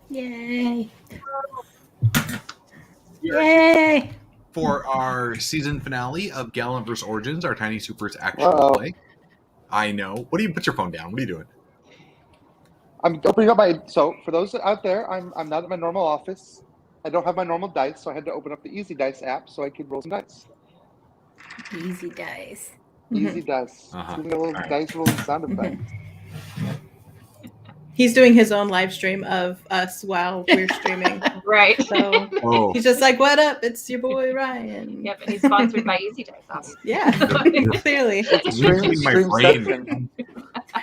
Yay! Here Yay! for our season finale of GALLANTVERSE Origins, our Tiny Supers actual play. I know. What do you put your phone down? What are you doing? I'm opening up my. So for those out there, I'm not at my normal office. I don't have my normal dice, so I had to open up the Easy Dice app so I could roll some dice. Easy dice. Easy Dice. Uh-huh. Doing a little dice rolling sound effect. He's doing his own live stream of us while we're streaming. Right. So he's just like, "What up? It's your boy Ryan." Yep, and he's sponsored by Easy Dice, obviously. Yeah, clearly. It's streamception.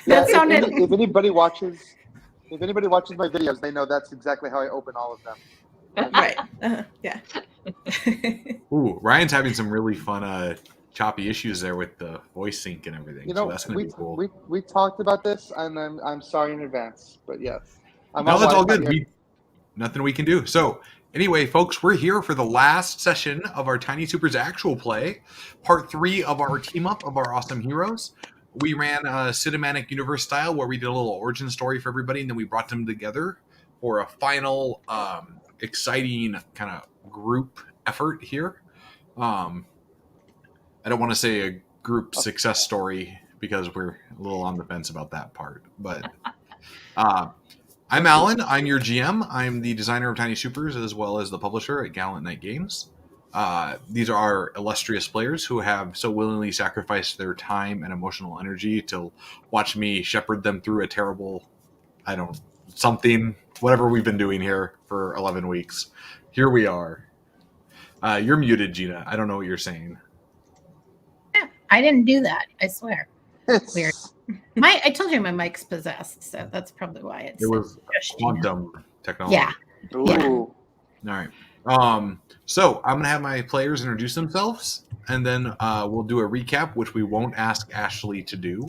That sounded. If anybody watches my videos, they know that's exactly how I open all of them. Right. Yeah. Ooh, Ryan's having some really fun choppy issues there with the voice sync and everything. You know, so that's gonna be cool. we talked about this, and I'm sorry in advance, but yes. No, that's all good. Nothing we can do. So anyway, folks, we're here for the last session of our Tiny Supers actual play, part 3 of our team up of our awesome heroes. We ran a cinematic universe style where we did a little origin story for everybody, and then we brought them together for a final exciting kind of group effort here. I don't want to say a group success story because we're a little on the fence about that part. But I'm Alan. I'm your GM. I'm the designer of Tiny Supers as well as the publisher at Gallant Knight Games. These are our illustrious players who have so willingly sacrificed their time and emotional energy to watch me shepherd them through a terrible, whatever we've been doing here for 11 weeks. Here we are. You're muted, Gina. I don't know what you're saying. I didn't do that. I swear. It's Weird. I told you my mic's possessed, so that's probably why It was quantum technology. Yeah. Ooh. All right. So I'm gonna have my players introduce themselves, and then we'll do a recap, which we won't ask Ashley to do.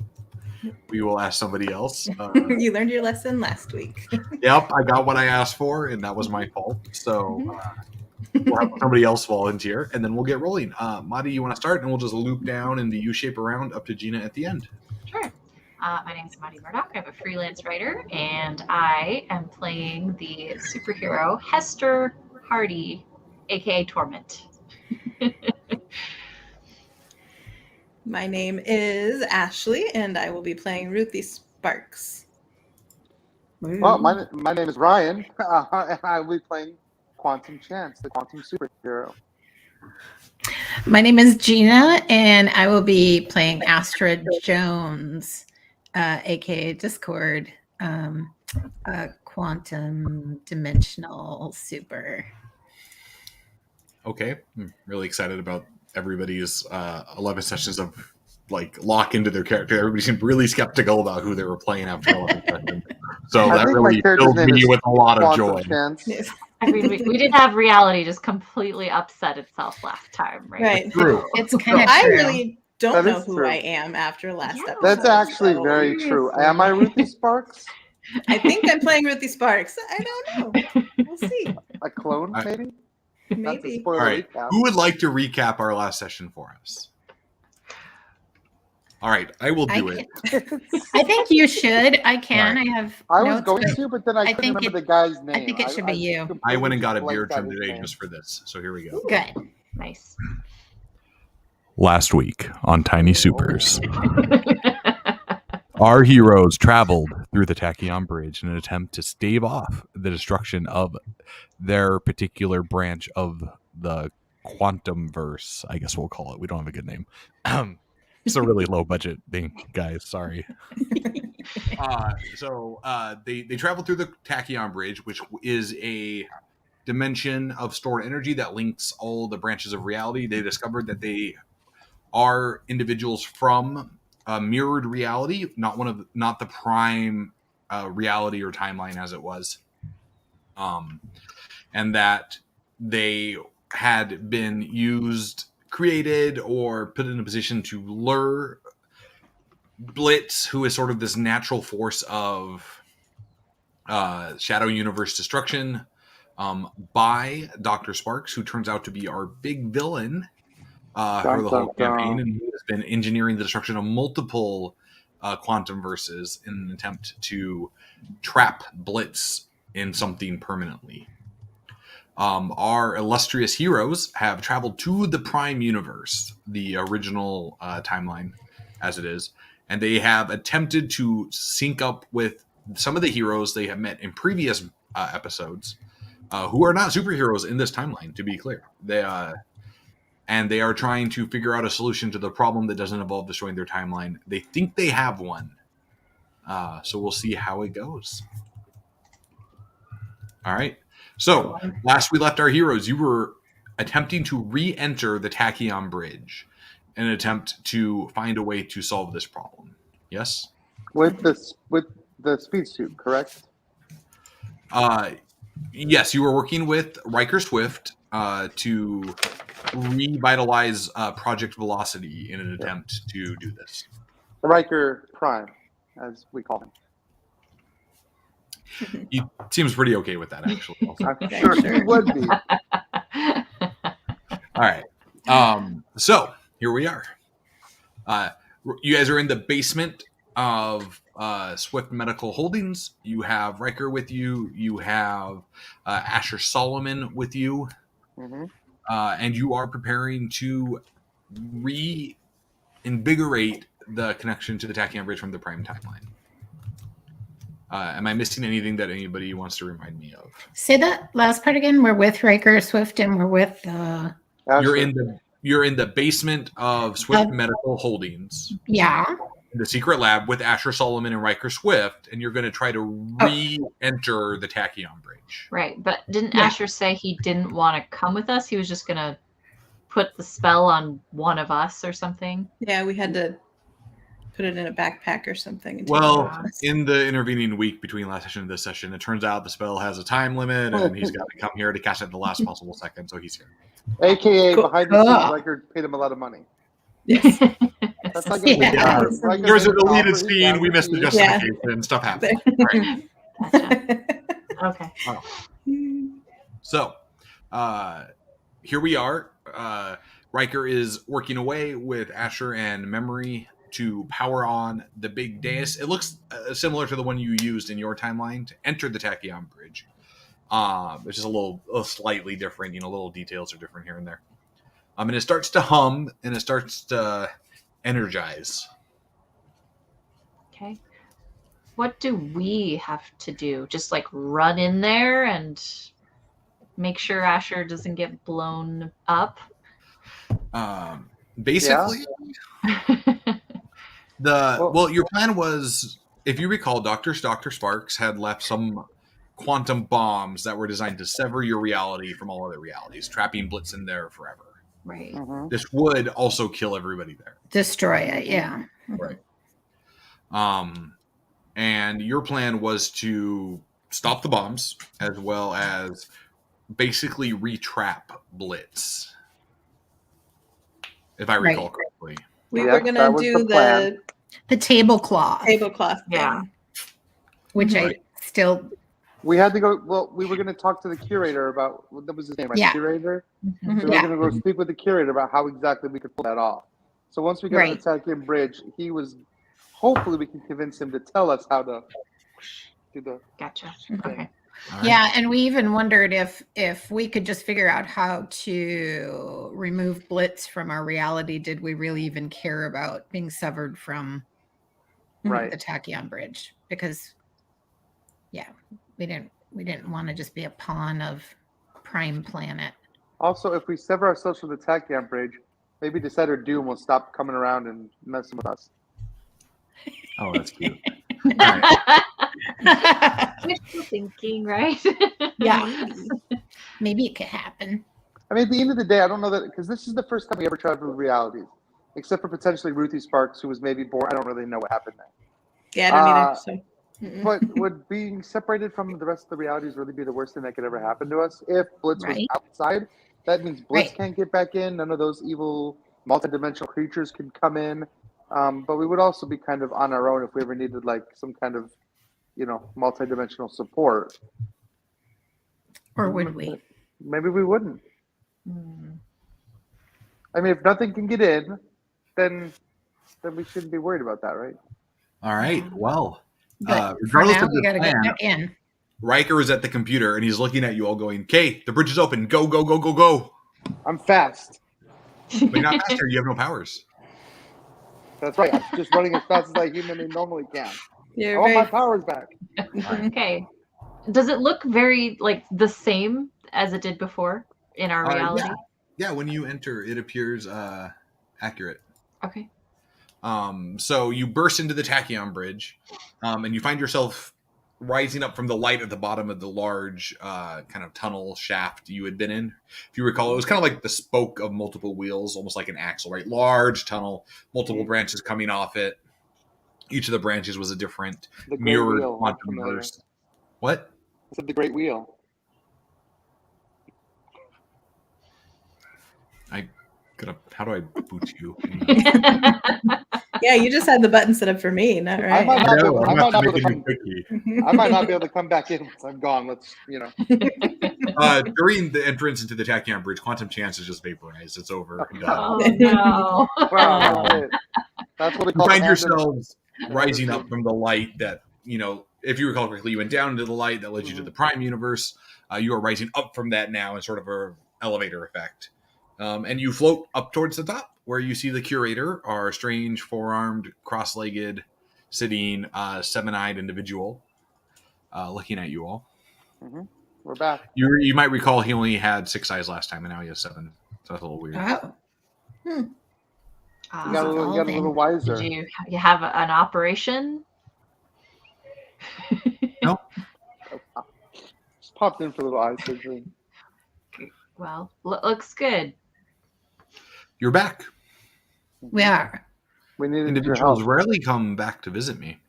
We will ask somebody else. You learned your lesson last week. Yep, I got what I asked for, and that was my fault. So we'll have somebody else volunteer, and then we'll get rolling. Madi, you want to start, and we'll just loop down in the U-shape around up to Gina at the end. Sure. My name is Madi Murdoch. I'm a freelance writer, and I am playing the superhero Hester Hardy, aka Torment. My name is Ashley, and I will be playing Ruthie Sparks. Well, my name is Ryan. I will be playing Quantum Chance, the quantum superhero. My name is Gina, and I will be playing Astrid Jones, aka Discord, a quantum dimensional super. Okay, I'm really excited about everybody's 11 sessions of lock into their character. Everybody seemed really skeptical about who they were playing after 11 sessions. So that really filled me with a lot of joy. Yes. I mean, we did have reality just completely upset itself last time, right? Right. True. It's kind of I true. really don't That know is who true. I am after last episode. That's actually so very true. Am I Ruthie Sparks? I think I'm playing Ruthie Sparks. I don't know. We'll see. A clone, maybe? That's a Maybe. spoiler All right. recap. Who would like to recap our last session for us? All right, I will do it. I think you should. I can. Right. I have. I was notes, going but to, but then I couldn't think remember the guy's name. I think it should be you. I went and got a beer blanked out trim his today name. just for this. So here we go. Good. Nice. Last week on Tiny Supers, our heroes traveled through the Tachyon Bridge in an attempt to stave off the destruction of their particular branch of the Quantumverse, I guess we'll call it. We don't have a good name. It's a really low budget thing, guys. Sorry. So they traveled through the Tachyon Bridge, which is a dimension of stored energy that links all the branches of reality. They discovered that they are individuals from a mirrored reality, not the prime reality or timeline as it was, and that they had been created or put in a position to lure Blitz, who is sort of this natural force of Shadow Universe destruction, by Dr. Sparks, who turns out to be our big villain for the whole campaign, and he has been engineering the destruction of multiple quantum verses in an attempt to trap Blitz in something permanently. Our illustrious heroes have traveled to the Prime Universe, the original timeline as it is, and they have attempted to sync up with some of the heroes they have met in previous episodes, who are not superheroes in this timeline, to be clear. They are trying to figure out a solution to the problem that doesn't involve destroying their timeline. They think they have one. So we'll see how it goes. All right. So last we left our heroes, you were attempting to re-enter the Tachyon Bridge in an attempt to find a way to solve this problem. Yes? With the speed suit, correct? Yes, you were working with Riker Swift to revitalize Project Velocity in an attempt to do this. Riker Prime, as we call him. He seems pretty okay with that, actually. I'm sure he would be. All right. So here we are. You guys are in the basement of Swift Medical Holdings. You have Riker with you. You have Asher Solomon with you. Mm-hmm. And you are preparing to reinvigorate the connection to the Tachyon Bridge from the Prime timeline. Am I missing anything that anybody wants to remind me of? Say that last part again. We're with Riker Swift, and we're with. You're in the basement of Swift Medical Holdings. Yeah. In the secret lab with Asher Solomon and Riker Swift, and you're going to try to re-enter the Tachyon Bridge. Right, but didn't Asher say he didn't want to come with us? He was just going to put the spell on one of us or something? Yeah, we had to put it in a backpack or something. Well, in the intervening week between last session and this session, it turns out the spell has a time limit, and he's got to come here to cast it at the last possible second, so he's here. AKA behind the scenes, Riker paid him a lot of money. Yes. That's not good. There's a deleted scene. We missed the justification. Stuff happens. Right. Okay. So, here we are. Riker is working away with Asher and Memory to power on the big dais. It looks similar to the one you used in your timeline to enter the Tachyon Bridge. It's just a slightly different. Little details are different here and there. And it starts to hum and it starts to energize. Okay. What do we have to do? Just run in there and make sure Asher doesn't get blown up? Basically, your plan was, if you recall, Dr. Sparks had left some quantum bombs that were designed to sever your reality from all other realities, trapping Blitz in there forever. Right. Mm-hmm. This would also kill everybody there. Destroy it, yeah. Right. And your plan was to stop the bombs as well as basically re-trap Blitz, if I recall correctly. We were going to do the tablecloth. Yeah. Which I still... We had to go. Well, we were going to talk to the curator about what was his name, right? Yeah. Curator. Mm-hmm. So we were going to go speak with the curator about how exactly we could pull that off. So once we got on the Tachyon Bridge, hopefully we can convince him to tell us how to do the. Gotcha. thing. Okay. Right. Yeah, and we even wondered if we could just figure out how to remove Blitz from our reality. Did we really even care about being severed from the Tachyon Bridge? Because, we didn't want to just be a pawn of Prime Planet. Also, if we sever ourselves from the Tachyon Bridge, maybe Decider Doom will stop coming around and messing with us. Oh, that's cute. Wishful thinking, right? Yeah. Maybe it could happen. I mean, at the end of the day, I don't know that, because this is the first time we ever traveled with realities, except for potentially Ruthie Sparks, who was maybe born. I don't really know what happened there. Yeah, I don't either. So. But would being separated from the rest of the realities really be the worst thing that could ever happen to us? If Blitz was outside, that means Blitz can't get back in. None of those evil multidimensional creatures can come in. But we would also be kind of on our own if we ever needed some kind of, multidimensional support. Or would we? Maybe we wouldn't. I mean, if nothing can get in, then we shouldn't be worried about that, right? All right. Well, But for regardless now, of we the got to get plan, back in. Riker is at the computer, and he's looking at you all going, "Okay, the bridge is open. Go, go, go, go, go." I'm fast. But you're not faster. You have no powers. That's right. I'm just running as fast as I humanly normally can. You're I want very my powers back. Okay. Does it look very like the same as it did before in our reality? Yeah, when you enter, it appears accurate. Okay. So you burst into the tachyon bridge, and you find yourself rising up from the light at the bottom of the large kind of tunnel shaft you had been in. If you recall, it was kind of like the spoke of multiple wheels, almost like an axle, right? Large tunnel, multiple branches coming off it. Each of the branches was a different mirrored quantum verse. What? I said the Great Wheel. How do I boot you? Yeah, you just had the button set up for me, not right? I might not be able to to come back in once I'm gone. Let's, During the entrance into the tachyon bridge, quantum chance is just vaporized. It's over. Oh no! Wow, that's what we You call find it. yourselves rising up from the light that, if you recall correctly, you went down into the light that led you to the Prime universe. You are rising up from that now in sort of an elevator effect. And you float up towards the top, where you see the curator, our strange, four-armed, cross-legged, sitting, seven-eyed individual, looking at you all. Mm-hmm. We're back. You might recall he only had 6 eyes last time, and now he has 7. So that's a little weird. Oh. You got a little wiser. Did you have an operation? No. Just popped in for a little eye surgery. Well, looks good. You're back. We are. We needed Individuals your help. rarely come back to visit me.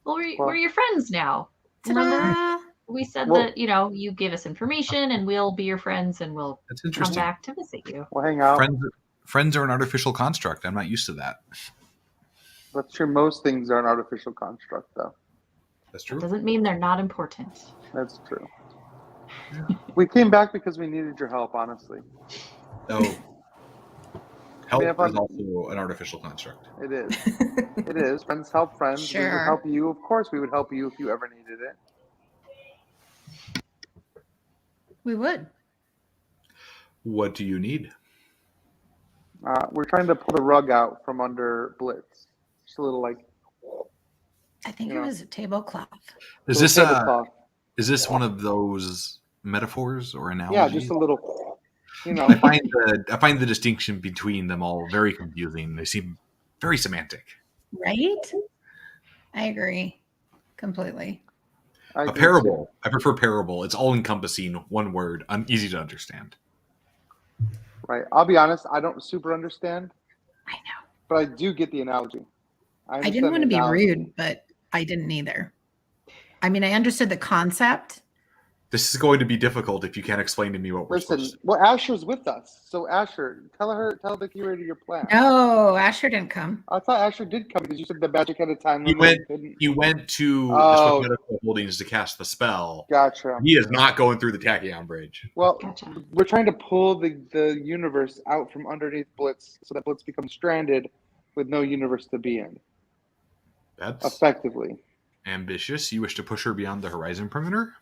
Well, we're your friends now. Remember? We said that, you give us information and we'll be your friends and we'll That's come interesting. back to visit you. We'll hang out. Friends are an artificial construct. I'm not used to that. That's true. Most things are an artificial construct, though. That's true. Doesn't mean they're not important. That's true. Yeah. We came back because we needed your help, honestly. Oh. Help is also an artificial construct. It is. It is. Friends help friends. Sure. We would help you. Of course, we would help you if you ever needed it. We would. What do you need? We're trying to pull the rug out from under Blitz. Just a little I think it was a tablecloth. Is this one of those metaphors or analogies? Yeah, just a little. I find the distinction between them all very confusing. They seem very semantic. Right? I agree completely. A parable. I prefer parable. It's all encompassing, one word, easy to understand. Right. I'll be honest. I don't super understand. I know. But I do get the analogy. I didn't want to be rude, but I didn't either. I mean, I understood the concept. This is going to be difficult if you can't explain to me what we're supposed to do. Well, Asher's with us. So Asher, tell the curator your plan. No, Asher didn't come. I thought Asher did come because you said the magic had a time limit. He went to the Medical Holdings to cast the spell. Gotcha. He is not going through the tachyon bridge. Well, we're trying to pull the universe out from underneath Blitz so that Blitz becomes stranded with no universe to be in. That's effectively ambitious. You wish to push her beyond the horizon perimeter?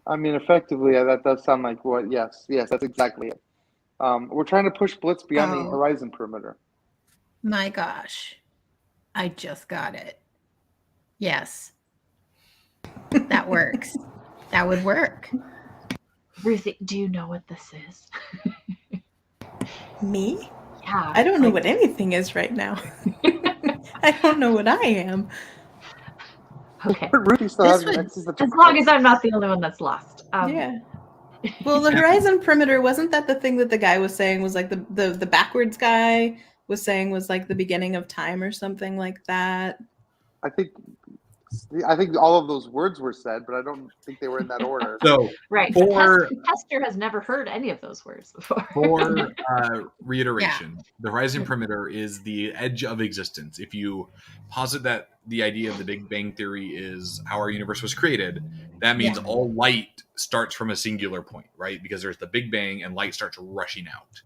I mean, effectively, that does sound like what? Yes, that's exactly it. We're trying to push Blitz beyond the horizon perimeter. My gosh. I just got it. Yes. That works. That would work. Ruthie, do you know what this is? Me? Yeah. I don't know what anything is right now. I don't know what I am. Okay. Ruthie still has as long as I'm not the only one that's lost. Yeah. Well, the horizon perimeter, wasn't that the thing that the guy was saying was like the backwards guy was saying was like the beginning of time or something like that? I think all of those words were said, but I don't think they were in that order. So, right. Hester has never heard any of those words before. For reiteration, the horizon perimeter is the edge of existence. If you posit that the idea of the Big Bang Theory is how our universe was created, that means all light starts from a singular point, right? Because there's the Big Bang and light starts rushing out.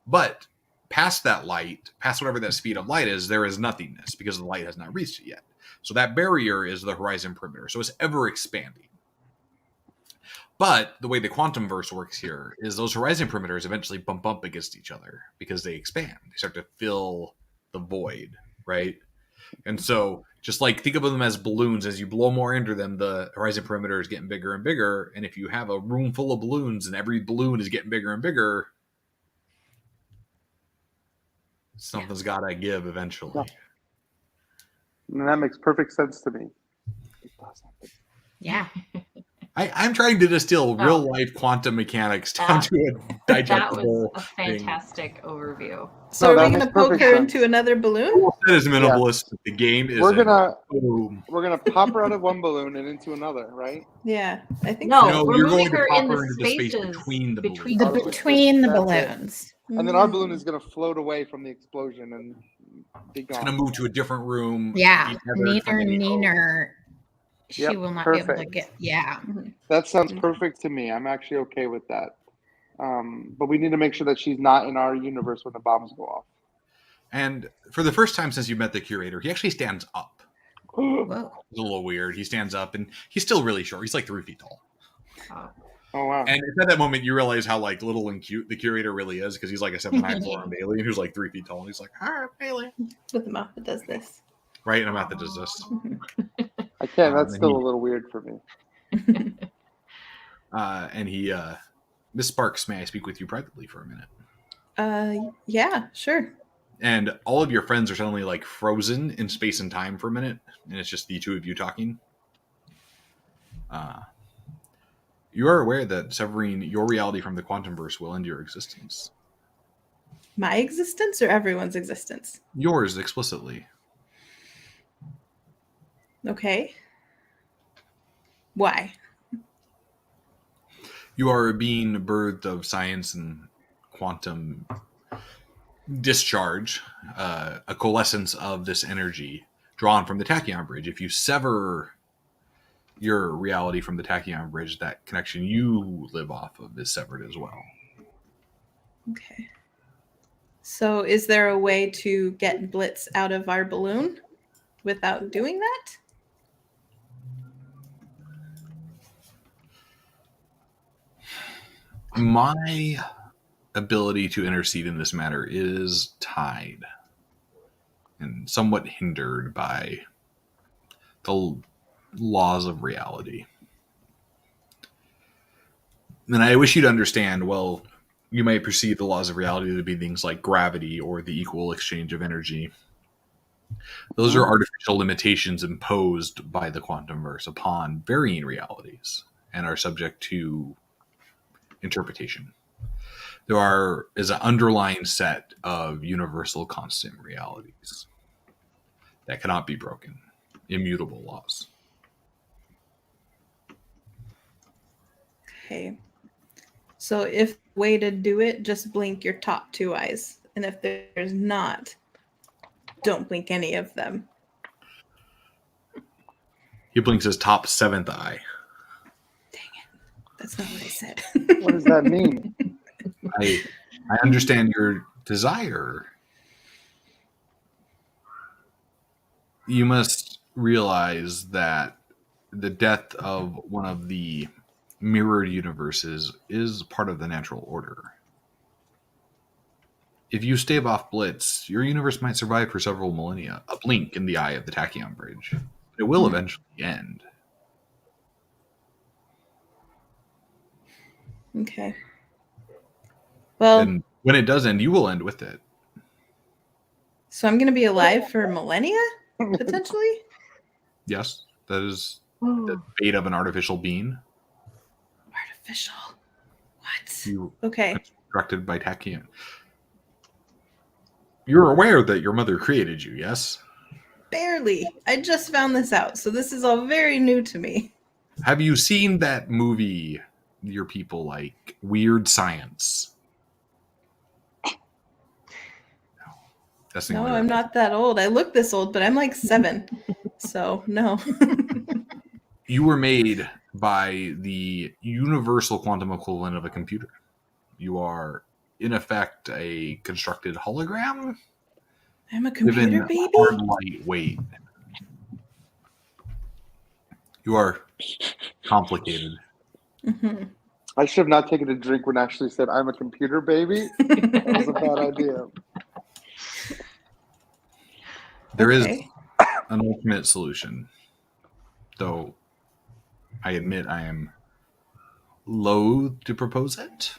But past that light, past whatever that speed of light is, there is nothingness because the light has not reached it yet. So that barrier is the horizon perimeter. So it's ever expanding. But the way the quantum verse works here is those horizon perimeters eventually bump up against each other because they expand. They start to fill the void, right? And so just like think of them as balloons. As you blow more into them, the horizon perimeter is getting bigger and bigger. And if you have a room full of balloons and every balloon is getting bigger and bigger, something's got to give eventually. Yeah. And that makes perfect sense to me. Yeah. I'm trying to distill real life quantum mechanics down to a digestible. That was a fantastic overview. So are we going to poke her into another balloon? That is minimalist. Yeah. The game is. We're gonna pop her out of one balloon and into another, right? Yeah, I think no. so. No, we're moving her in the spaces between the balloons. Between the balloons. And then our balloon is gonna float away from the explosion and be gone. It's gonna move to a different room. Yeah, Neener. She will not be able to get. Yeah, that sounds perfect to me. I'm actually okay with that. But we need to make sure that she's not in our universe when the bombs go off. And for the first time since you met the curator, he actually stands up. Whoa. It's a little weird. He stands up, and he's still really short. He's like 3 feet tall. Oh wow! And it's at that moment you realize how like little and cute the curator really is, because he's like a 7'9" alien who's like 3 feet tall, and he's like, "Hi, alien." With a mouth that does this. Right, and a mouth that does this. I can't. That's still a little weird for me. And he, Miss Sparks, may I speak with you privately for a minute? Yeah, sure. And all of your friends are suddenly like frozen in space and time for a minute, and it's just the two of you talking. You are aware that severing your reality from the quantum verse will end your existence. My existence or everyone's existence? Yours explicitly. Okay. Why? You are a being birthed of science and quantum discharge, a coalescence of this energy drawn from the tachyon bridge. If you sever your reality from the tachyon bridge, that connection you live off of is severed as well. Okay. So is there a way to get Blitz out of our balloon without doing that? My ability to intercede in this matter is tied and somewhat hindered by the laws of reality. And I wish you to understand, well, you might perceive the laws of reality to be things like gravity or the equal exchange of energy. Those are artificial limitations imposed by the quantum verse upon varying realities and are subject to interpretation. There is an underlying set of universal constant realities that cannot be broken, immutable laws. Okay. So if the way to do it, just blink your top 2 eyes. And if there's not, don't blink any of them. He blinks his top 7th eye. Dang it. That's not what I said. What does that mean? I understand your desire. You must realize that the death of one of the mirrored universes is part of the natural order. If you stave off Blitz, your universe might survive for several millennia, a blink in the eye of the tachyon bridge. It will eventually end. Okay. Well, and when it does end, you will end with it. So I'm going to be alive for millennia, potentially? Yes, that is the fate of an artificial being. Artificial? What? You okay. Constructed by tachyon. You're aware that your mother created you, yes? Barely. I just found this out, so this is all very new to me. Have you seen that movie your people like, Weird Science? No, I'm not that old. I look this old, but I'm like 7. So, no. You were made by the universal quantum equivalent of a computer. You are, in effect, a constructed hologram. I'm a computer baby? Hard light weight. You are complicated. Mm-hmm. I should have not taken a drink when Ashley said, I'm a computer baby. That was a bad idea. There is an ultimate solution, though I admit I am loath to propose it.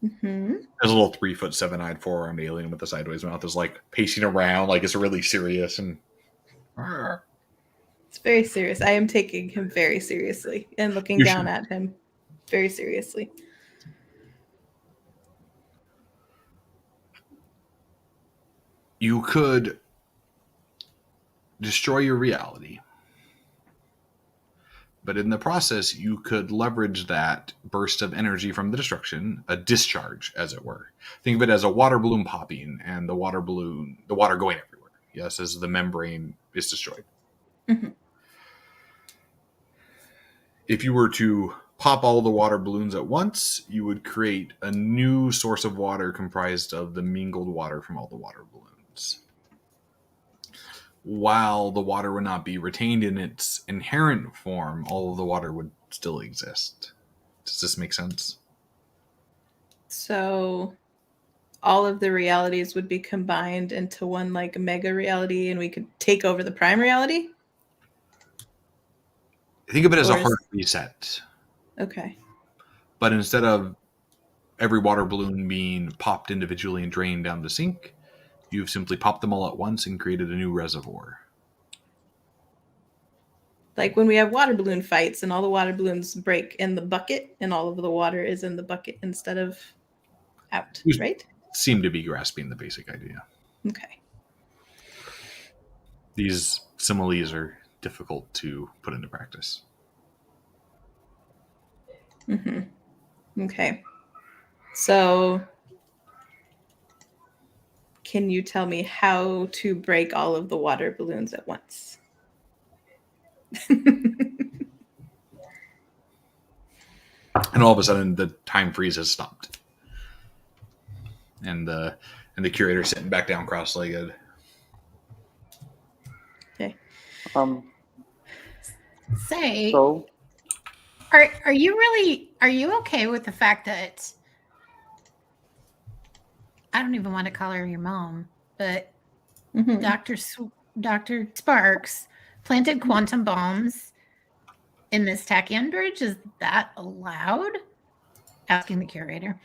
Mm-hmm. There's a little 3'7" 4-armed alien with a sideways mouth is like pacing around like it's really serious and It's very serious. I am taking him very seriously and looking down at him very seriously. You could destroy your reality. But in the process, you could leverage that burst of energy from the destruction, a discharge, as it were. Think of it as a water balloon popping and the water going everywhere. Yes, as the membrane is destroyed. Mm-hmm. If you were to pop all the water balloons at once, you would create a new source of water comprised of the mingled water from all the water balloons. While the water would not be retained in its inherent form, all of the water would still exist. Does this make sense? So all of the realities would be combined into one like mega reality and we could take over the prime reality? Think of it as a hard reset. Okay. But instead of every water balloon being popped individually and drained down the sink, you've simply popped them all at once and created a new reservoir. Like when we have water balloon fights and all the water balloons break in the bucket and all of the water is in the bucket instead of out, right? Seem to be grasping the basic idea. Okay. These similes are difficult to put into practice. Mm-hmm. Okay. So can you tell me how to break all of the water balloons at once? And all of a sudden, the time freeze has stopped, and the curator sitting back down, cross-legged. Okay. Say, So, are you okay with the fact that I don't even want to call her your mom, but Mm-hmm. Dr. Sparks planted quantum bombs in this tachyon bridge? Is that allowed? Asking the curator.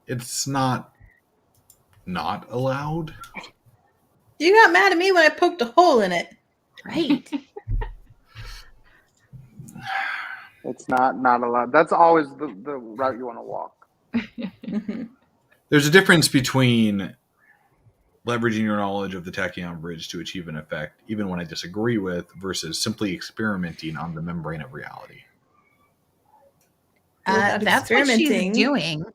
It's not allowed. You got mad at me when I poked a hole in it. Right. it's not allowed. That's always the route you want to walk. Mm-hmm. There's a difference between leveraging your knowledge of the tachyon bridge to achieve an effect, even when I disagree with, versus simply experimenting on the membrane of reality. That's what she's doing.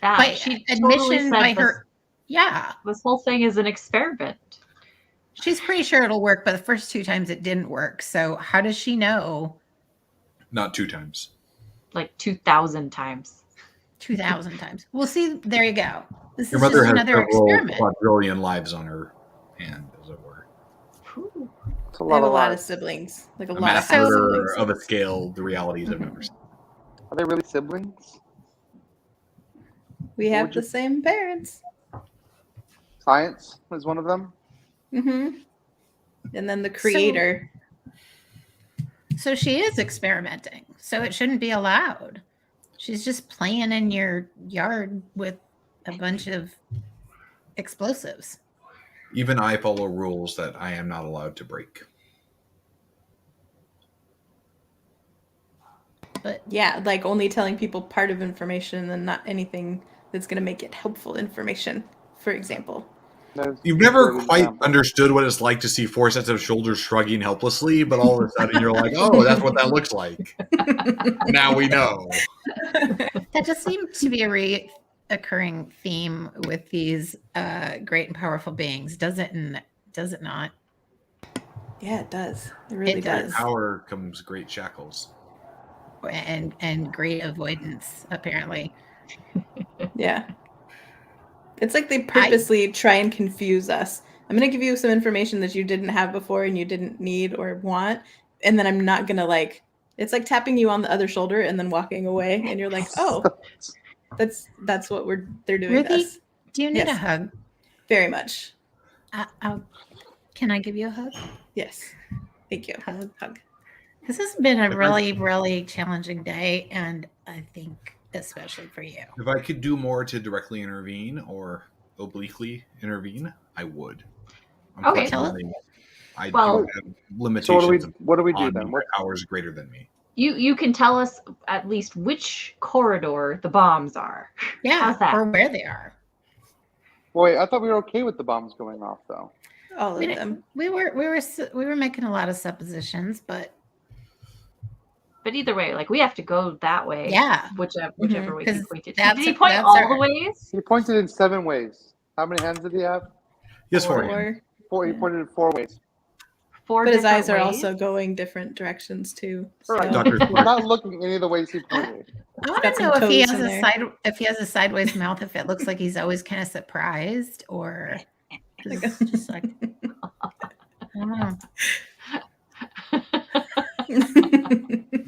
Yeah, But she admission totally said by this, her. Yeah. This whole thing is an experiment. She's pretty sure it'll work, but the first 2 times it didn't work. So how does she know? Not 2 times. Like 2,000 times. 2,000 times. Well, see, there you go. This Your is mother just has another experiment. quadrillion lives on her hand, as it were. It's a I lot, have a of lot of lives. siblings. Like a A lot of master siblings. of a scale the realities have never seen. Are they really siblings? We have the same parents. Science is one of them. Mm-hmm. And then the creator. So she is experimenting. So it shouldn't be allowed. She's just playing in your yard with a bunch of explosives. Even I follow rules that I am not allowed to break. But yeah, like only telling people part of information and not anything that's going to make it helpful information, for example. You've never quite understood what it's like to see 4 sets of shoulders shrugging helplessly, but all of a sudden you're like, oh, that's what that looks like. Now we know. That just seems to be a reoccurring theme with these great and powerful beings, does it not? Yeah, it does. It really does. With power comes great shackles. And great avoidance, apparently. Yeah. It's like they purposely try and confuse us. I'm going to give you some information that you didn't have before and you didn't need or want. And then I'm not going to like, it's like tapping you on the other shoulder and then walking away. And you're like, oh, that's what they're doing to Ruthie, us. do you need a Yes. hug? Very much. Can I give you a hug? Yes. Thank you. Hug. This has been a really, really challenging day, and I think especially for you. If I could do more to directly intervene or obliquely intervene, I would. Okay. Unfortunately, I Well- do have limitations. So what do we do on then? my powers greater than me. You can tell us at least which corridor the bombs are. Yeah, How's that? or where they are. Wait, I thought we were okay with the bombs going off, though. All of them. We were making a lot of suppositions, but But either way, like we have to go that way. yeah, Whichever way he 'Cause pointed. that's- Did he point that's all our- the ways? He pointed in 7 ways. How many hands did he have? Yes, for Or- you. 4. He pointed in 4 ways. 4 But his different eyes are ways? also going different directions too. All right. Dr. He's not looking any of the ways he pointed. I want got to some know if he toes has in there. a sideways mouth, if it looks like he's always kind of surprised, or it's just like I don't know.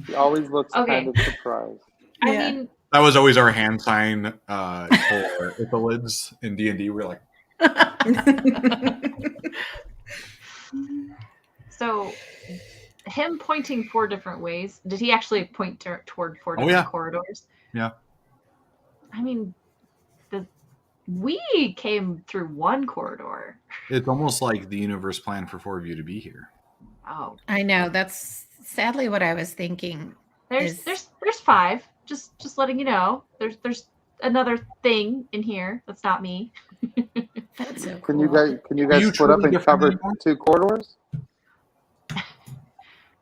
He always looks Okay. kind of surprised. I Yeah. mean, That was always our hand sign for Ithalids in D&D. We're like, so him pointing 4 different ways. Did he actually point toward 4 Oh, different yeah. corridors? Yeah. I mean, we came through one corridor. it's almost like the universe planned for 4 of you to be here. Oh, I know that's sadly what I was thinking. there's Is- 5. Just letting you know. There's another thing in here that's not me. That's so Can cool. you guys you split up truly and different cover anymore? 2 corridors?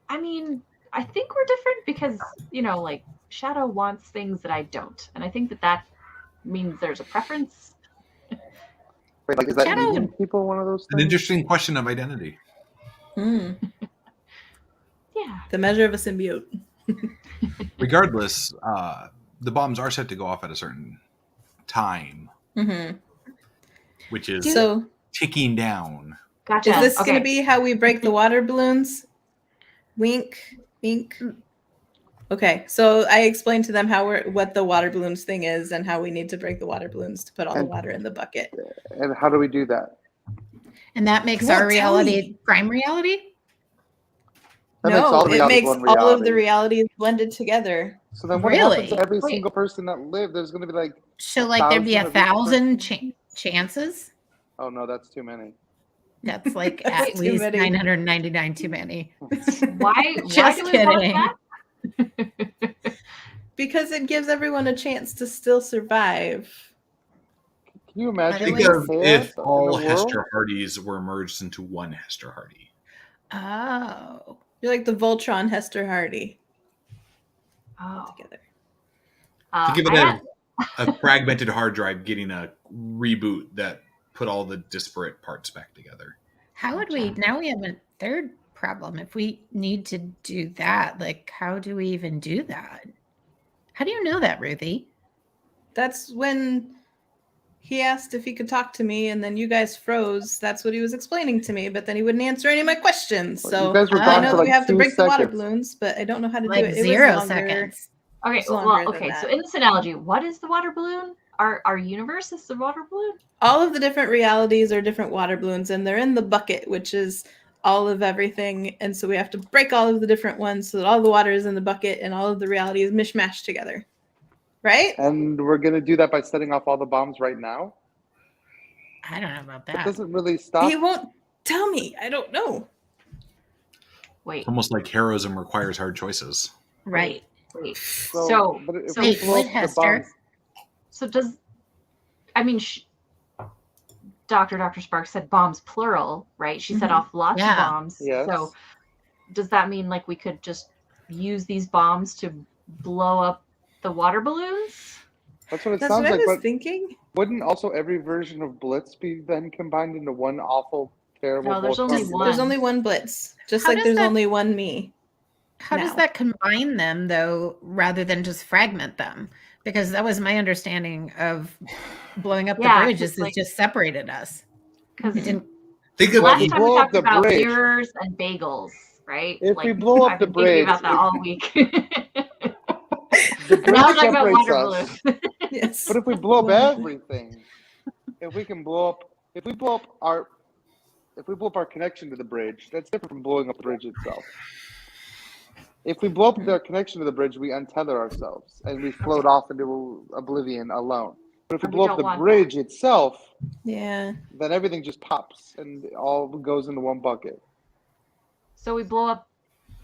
I mean, I think we're different because, like Shadow wants things that I don't. And I think that means there's a preference. Wait, like, is that Shadow- eating people one of those An things? interesting question of identity. Hmm. Yeah. The measure of a symbiote. Regardless, the bombs are set to go off at a certain time, Mm-hmm. which is So ticking down. Gotcha. is this Okay. going to be how we break the water balloons? Wink, wink. Okay, so I explained to them what the water balloons thing is and how we need to break the water balloons to put all the And- water in the bucket. And how do we do that? And that makes You won't our tell reality prime reality. That makes all the it realities makes one all of reality. the realities blended together. So then what happens to Really? every Wait. single person that lived? There's going to be like, So like there'd be 1,000 of each 1,000 chances. oh no, that's too many. That's like That's at too least many. 999 too many. Why Just do we want kidding. that? Because it gives everyone a chance to still survive. Can you imagine Think Think the of chaos if in all the world? Hester Hardys were merged into one Hester Hardy. Oh, You're like the Voltron Hester Hardy Oh. together. Think of I it got- as a fragmented hard drive getting a reboot that put all the disparate parts back together. how would we? Now we have a third problem. If we need to do that, like, how do we even do that? How do you know that, Ruthie? That's when he asked if he could talk to me, and then you guys froze. That's what he was explaining to me, but then he wouldn't answer any of my questions. Well, So you guys were I I gone know for that like we have to 2 break the water seconds. balloons, but I don't know how to Like do it. It 0 was longer. seconds. Okay, It's longer than okay. So that. in this analogy, what is the water balloon? Our universe is the water balloon? All of the different realities are different water balloons, and they're in the bucket, which is all of everything. And so we have to break all of the different ones so that all the water is in the bucket and all of the reality is mishmashed together. Right? And we're going to do that by setting off all the bombs right now? I don't know about It that. doesn't really stop. He won't tell me. I don't know. Wait, It's almost like heroism requires hard choices. Right. wait. So, So, but if so- we Wait, blow what, up the Hester? bombs, So does, I mean, Dr. Sparks said bombs plural, right? She set Mhm. off lots Yeah. of bombs. Yes. So does that mean like we could just use these bombs to blow up the water balloons? that's what it That's sounds what I like. was But thinking. wouldn't also every version of Blitz be then combined into one awful, terrible? No, there's Voltron only Blitz? one. There's only one Blitz, just How like does there's that- only one me. How does now. that combine them, though, rather than just fragment them? Because that was my understanding of blowing up Yeah, the bridge. Is like- it just separated us? Because It didn't. Think of Last you time we blow up talked the about bridge. mirrors and bagels, right? If we blow up I've the been thinking bridge, about that all week. the Now bridge we're talking about separates water us. balloons. Yes. But if we blow up Well, everything, if we blow up our connection to the bridge, that's different from blowing up the bridge itself. If we blow up the connection to the bridge, we untether ourselves and we float off into oblivion alone. But if we And we blow up don't the want bridge itself, yeah. then everything just pops and all goes into one bucket. So we blow up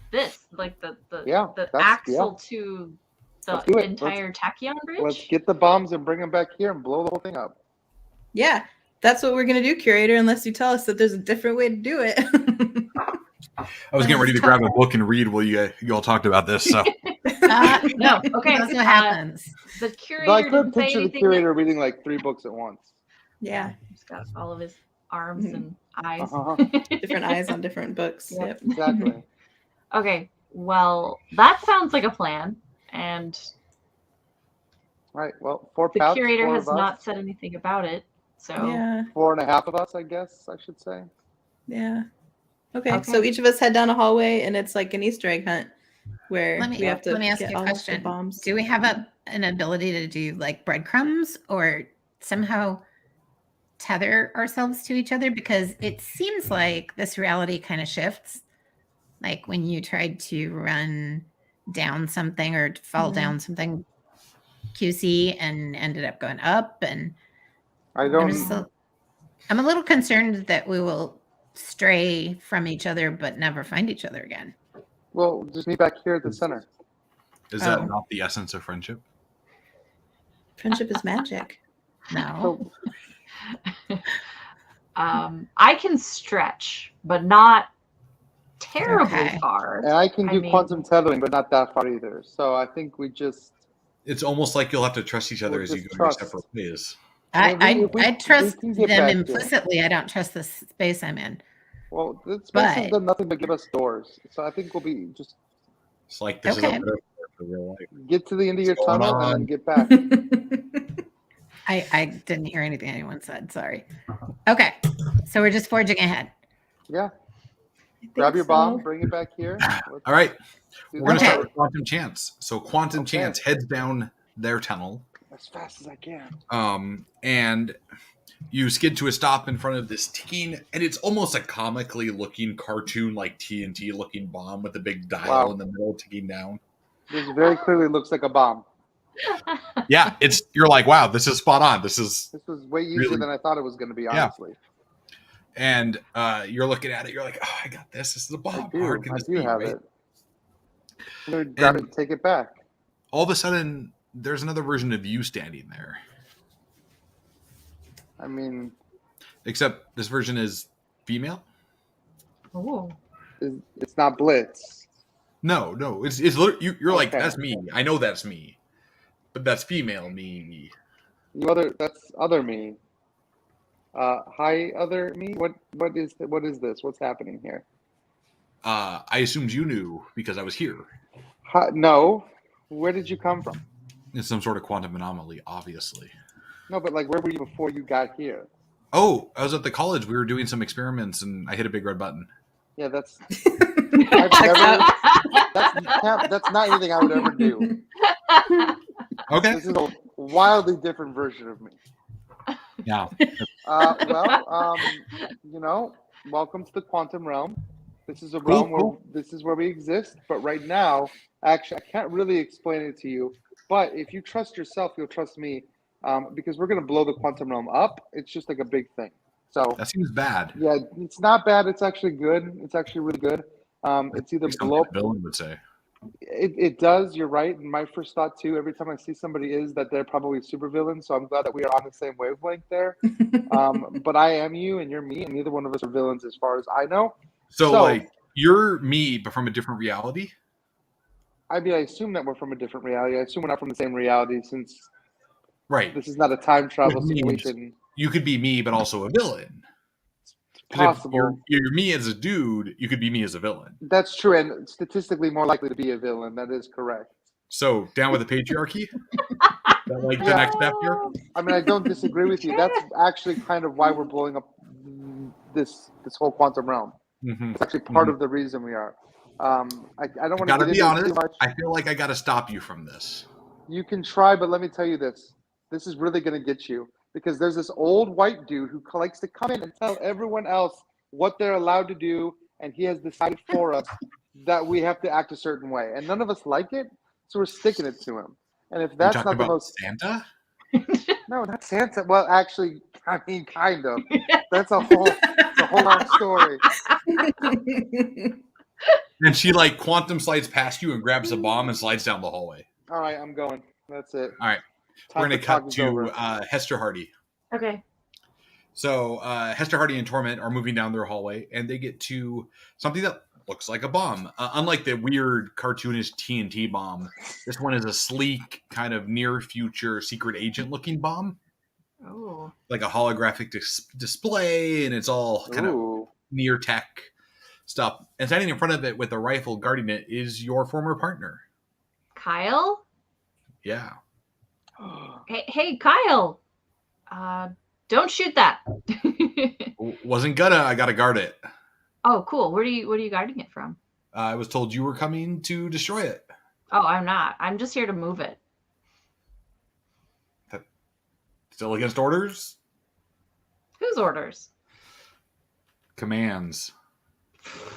this, like the that's- axle to Let's do the it. entire tachyon bridge. Let's get the bombs and bring them back here and blow the whole thing up. Yeah. That's what we're gonna do, curator, unless you tell us that there's a different way to do it. I was getting ready to grab a book and read while you all talked about this. So No, okay. That's what happens. The curator But I could didn't say picture the anything. curator reading like 3 books at once. Yeah. He's got all of his arms and eyes. Different eyes on different books. Yep. Yep. Exactly. Okay, well, that sounds like a plan, and Right. Well, 4 the paths, curator 4 has of us, not said anything about it. So Yeah. 4.5 of us, I guess I should say. Yeah. Okay. Okay. So each of us head down a hallway, and it's like an Easter egg hunt where we have to let me ask get you a all of the question. bombs. Do we have an ability to do like breadcrumbs or somehow tether ourselves to each other? Because it seems like this reality kind of shifts. Like when you tried to run down something or fall down something QC and ended up going up. And I'm a little concerned that we will stray from each other but never find each other again. Well, just meet back here at the center. is that not the essence of friendship? Friendship is magic. No. I can stretch, but not terribly Okay. far. And I can I do mean- quantum tethering, but not that far either. So I think we just It's almost like you'll have to trust each other We'll as you just go your trust. separate ways. I trust we can get them back there. implicitly. I don't trust the space I'm in. Well, this space has But- done nothing but give us doors. So I think we'll be just It's like this Okay. is a metaphor for real life. get to the end of your What's going tunnel and on? then get back. I didn't hear anything anyone said. Sorry. Okay. So we're just forging ahead. Yeah. I think Grab your so. bomb, bring it back here. Let's All right, do we're going to that. start with Quantum Chance. So Quantum Okay. Chance heads down their tunnel, as fast as I can. and you skid to a stop in front of this ticking, and it's almost a comically looking cartoon, like TNT looking bomb with a big dial Wow. in the middle ticking down. This very clearly looks like a bomb. Yeah, you're like, wow, this is spot on. This is, This was way easier Really? than I thought it was going to be, Yeah. honestly. and you're looking at it, you're like, oh, I got this. This is a bomb. I How do. hard can I this do be, have right? it. I'm going to grab it And- and take it back. All of a sudden, there's another version of you standing there, I mean, except this version is female. Ooh. it's not Blitz. No, it's you're like, Okay. that's me. I know that's me, but that's female me. That's other me. Hi, other me. What is this? What's happening here? I assumed you knew because I was here. Hi, no. Where did you come from? It's some sort of quantum anomaly, obviously. No, but like, where were you before you got here? Oh, I was at the college. We were doing some experiments, and I hit a big red button. Yeah, that's Checks out. that's not anything I would ever do. Okay. This is a wildly different version of me. Yeah. Welcome to the quantum realm. This is a realm Cool. where this is where we exist. But right now, actually, I can't really explain it to you. But if you trust yourself, you'll trust me, because we're gonna blow the quantum realm up. It's just like a big thing. So That seems bad. yeah, it's not bad. It's actually good. It's actually really good. It's either Like something blow up. a villain would say. It does. You're right. And my first thought too, every time I see somebody, is that they're probably a supervillain. So I'm glad that we are on the same wavelength there. But I am you, and you're me, and neither one of us are villains, as far as I know. So, So- like, you're me, but from a different reality. I mean, I assume that we're from a different reality. I assume we're not from the same reality, since Right. this is not a time travel Which means- situation. You could be me, but also a villain. 'Cause if Possible. you're me as a dude, you could be me as a villain. That's true, and statistically more likely to be a villain. That is correct. So down with the patriarchy. That like the Yeah. next step here. I mean, I don't disagree with you. That's actually kind of why we're blowing up this whole quantum realm. Mm-hmm. It's actually part of the reason we are. I don't want to get into it too much. I feel like I got to stop you from this. You can try, but let me tell you this. This is really going to get you. Because there's this old white dude who likes to come in and tell everyone else what they're allowed to do, and he has decided for us that we have to act a certain way. And none of us like it, so we're sticking it to him. And if that's not the most... Santa? No, not Santa. Well, actually, I mean, kind of. That's a whole long story. And she like quantum slides past you and grabs a bomb and slides down the hallway. All right, I'm going. That's it. All right. We're going to cut to Hester Hardy. Okay. So Hester Hardy and Torment are moving down their hallway, and they get to something that looks like a bomb. Unlike the weird cartoonish TNT bomb, this one is a sleek, kind of near-future secret agent-looking bomb. Oh. Like a holographic display, and it's all kind of near-tech stuff. And standing in front of it with a rifle guarding it is your former partner. Kyle? Yeah. Hey, Kyle. Don't shoot that. Wasn't gonna. I gotta guard it. Oh, cool. What are you guarding it from? I was told you were coming to destroy it. Oh, I'm not. I'm just here to move it. Still against orders? Whose orders? Commands.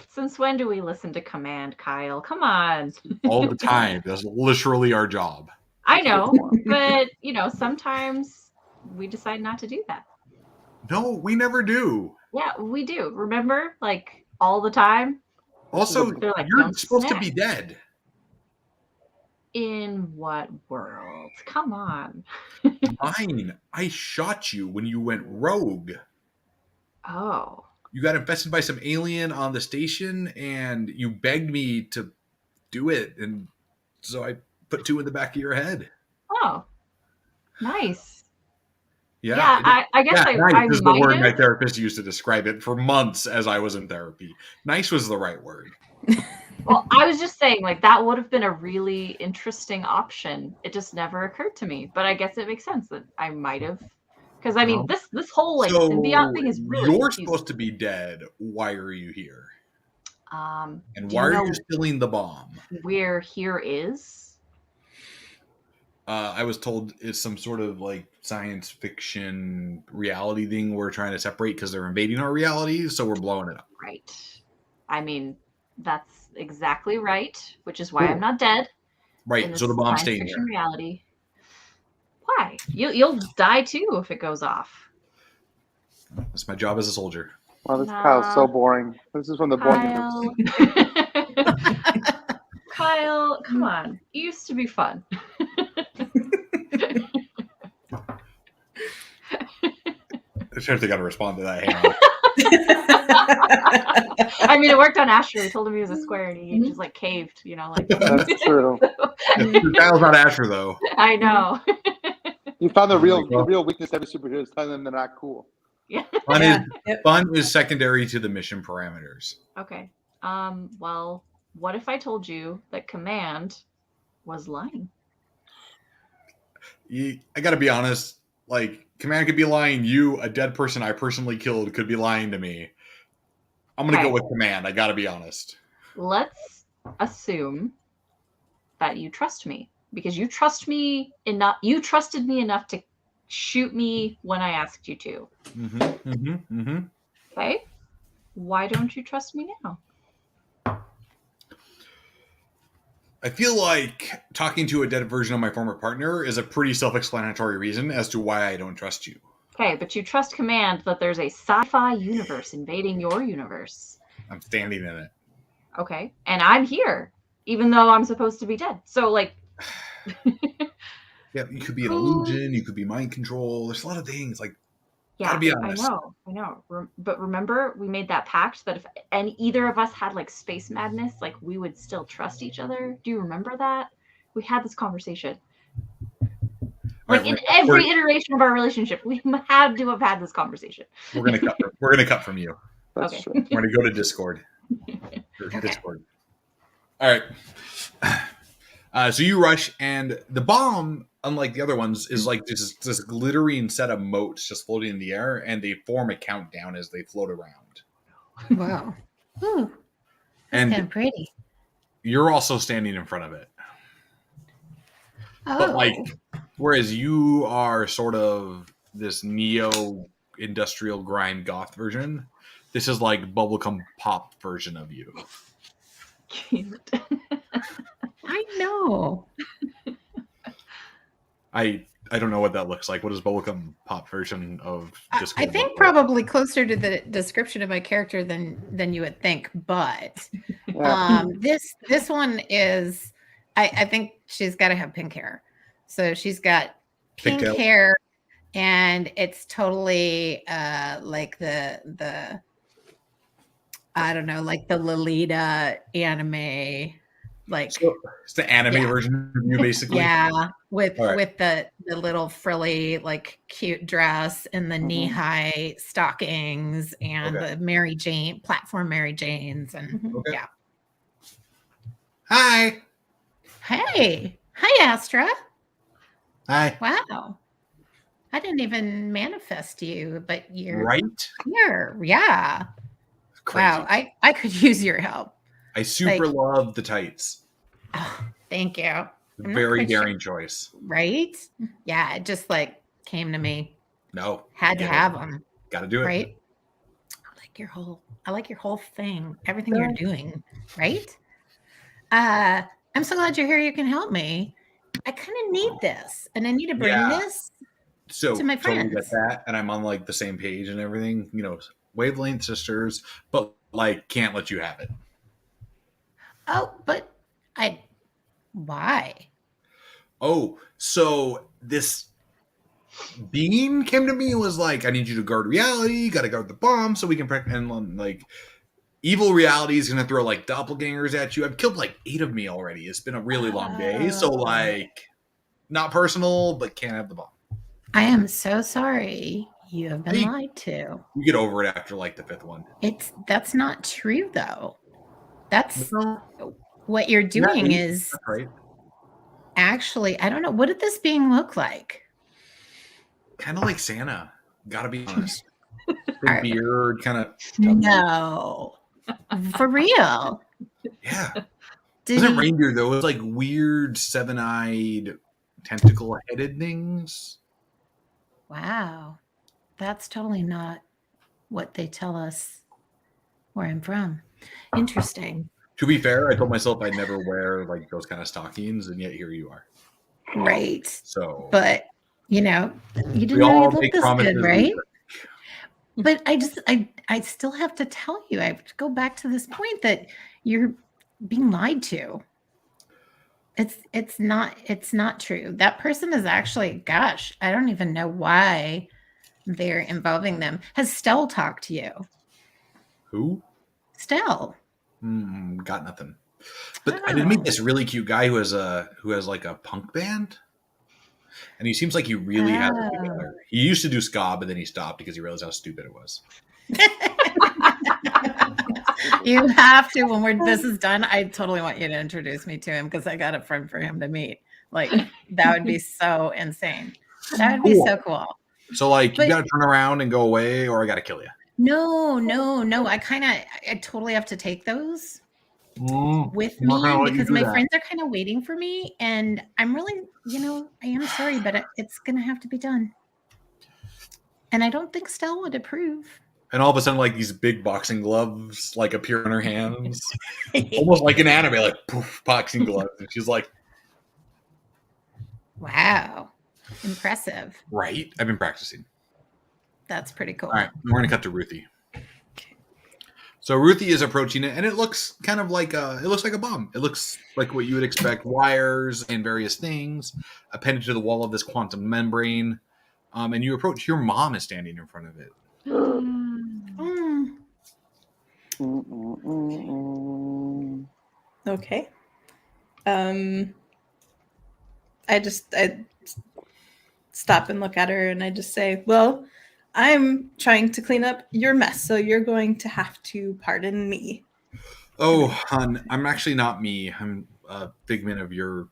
Since when do we listen to command, Kyle? Come on. All the time. That's literally our job. I know, but, sometimes we decide not to do that. No, we never do. Yeah, we do. Remember? Like, all the time? Also, like, you're supposed to be dead. In what world? Come on. Mine. I shot you when you went rogue. Oh. You got infested by some alien on the station, and you begged me to do it, and so I put two in the back of your head. Oh. Nice. Yeah, I guess nice I is might the word have. my therapist used to describe it for months as I was in therapy. Nice was the right word. Well, I was just saying, like, that would have been a really interesting option. It just never occurred to me. But I guess it makes sense that I might have. Because, I mean, this whole, like, symbiote thing is really You're confusing. supposed to be dead. Why are you here? And do why you are know you spilling the bomb? where here is? I was told it's some sort of, like, science fiction reality thing we're trying to separate because they're invading our reality, so we're blowing it up. Right. I mean, that's exactly right, which is why I'm not dead. Right, so the bomb's science staying fiction here. Reality. Why? You'll die too if it goes off. That's my job as a soldier. Wow, this Kyle's so boring. This is from the boring. Kyle, come on. You used to be fun. I sure they got to respond to that. I mean, it worked on Asher. We told him he was a square, and he just like caved. Like that's true. Kyle's not Asher though. I know. You found the real weakness of every superhero is telling them they're not cool. Yeah. Fun is secondary to the mission parameters. Okay. Well, what if I told you that Command was lying? I got to be honest. Like, Command could be lying. You, a dead person I personally killed, could be lying to me. I'm going to go with Command. I got to be honest. Let's assume that you trust me because you trust me enough. You trusted me enough to shoot me when I asked you to. Okay. Why don't you trust me now? I feel like talking to a dead version of my former partner is a pretty self-explanatory reason as to why I don't trust you. Okay, but you trust Command that there's a sci-fi universe invading your universe. I'm standing in it. Okay, and I'm here, even though I'm supposed to be dead. So, like... Yeah, you could be an illusion, you could be mind control. There's a lot of things, like, gotta be honest. I know. But remember, we made that pact that if either of us had, like, space madness, like, we would still trust each other. Do you remember that? We had this conversation. Like, in every iteration of our relationship, we had to have had this conversation. We're gonna cut from you. That's okay. true. We're gonna go to Discord. Discord. All right. So you rush, and the bomb, unlike the other ones, is like this glittering set of motes just floating in the air, and they form a countdown as they float around. Wow. Ooh, that's And kind of pretty. you're also standing in front of it. Oh. But like, whereas you are sort of this neo-industrial grind goth version, this is like bubblegum pop version of you. Cute. I know. I don't know what that looks like. What is bubblegum pop version of Discord? I think probably closer to the description of my character than you would think, but this one is I think she's got to have pink hair. So she's got pink hair, and it's totally like the I don't know, like the Lolita anime, like so it's the anime version of you, basically. Yeah, with the little frilly, like cute dress and the knee-high stockings and the Mary Jane platform Mary Janes and yeah. Hi. Hey, hi, Astra. Hi. Wow, I didn't even manifest you, but you're right here. Yeah. Crazy. Wow, I could use your help. I super love the tights. Oh, thank you. Very daring choice. Right? Yeah, it just like came to me. No. Had to have them. Got to do it. Right? I like your whole thing. Everything you're doing, right? I'm so glad you're here. You can help me. I kind of need this, and I need to bring this to my friends. Totally get that, and I'm on like the same page and everything, wavelength sisters, but like can't let you have it. Oh, but why? Oh, so this being came to me and was like, I need you to guard reality, you gotta guard the bomb so we can and like evil reality is gonna throw like doppelgangers at you. I've killed like 8 of me already. It's been a really long day. So like not personal, but can't have the bomb. I am so sorry. You have been lied to. You get over it after like the 5th one. That's not true though. That's what you're doing is right. Actually, I don't know. What did this being look like? Kind of like Santa. Gotta be honest. Big beard, kind of. No. For real. Yeah. It wasn't reindeer though. It was like weird 7-eyed tentacle-headed things. Wow. That's totally not what they tell us where I'm from. Interesting. To be fair, I told myself I'd never wear like those kind of stockings, and yet here you are. Right. So, but you didn't know you looked this good, right? But I still have to tell you, I have to go back to this point that you're being lied to. It's not true. That person is actually, gosh, I don't even know why they're involving them. Has Stell talked to you? Who? Stell. Got nothing. But I did meet this really cute guy who has like a punk band, and he seems like he really has it together. He used to do ska, but then he stopped because he realized how stupid it was. You have to, when this is done, I totally want you to introduce me to him because I got a friend for him to meet. Like that would be so insane. That would be so cool. So like you gotta turn around and go away, or I gotta kill you. No. I totally have to take those with me because my friends are kind of waiting for me, and I'm really, I am sorry, but it's gonna have to be done. And I don't think Stell would approve. And all of a sudden, like these big boxing gloves, like appear in her hands, almost like an anime, like poof, boxing gloves, and she's like, "Wow, impressive!" Right? I've been practicing. That's pretty cool. All right, we're gonna cut to Ruthie. So Ruthie is approaching it, and it looks kind of like a bomb. It looks like what you would expect: wires and various things appended to the wall of this quantum membrane. And you approach. Your mom is standing in front of it. Okay. I stop and look at her, and I just say, "Well, I'm trying to clean up your mess, so you're going to have to pardon me." Oh, hon, I'm actually not me. I'm a figment of your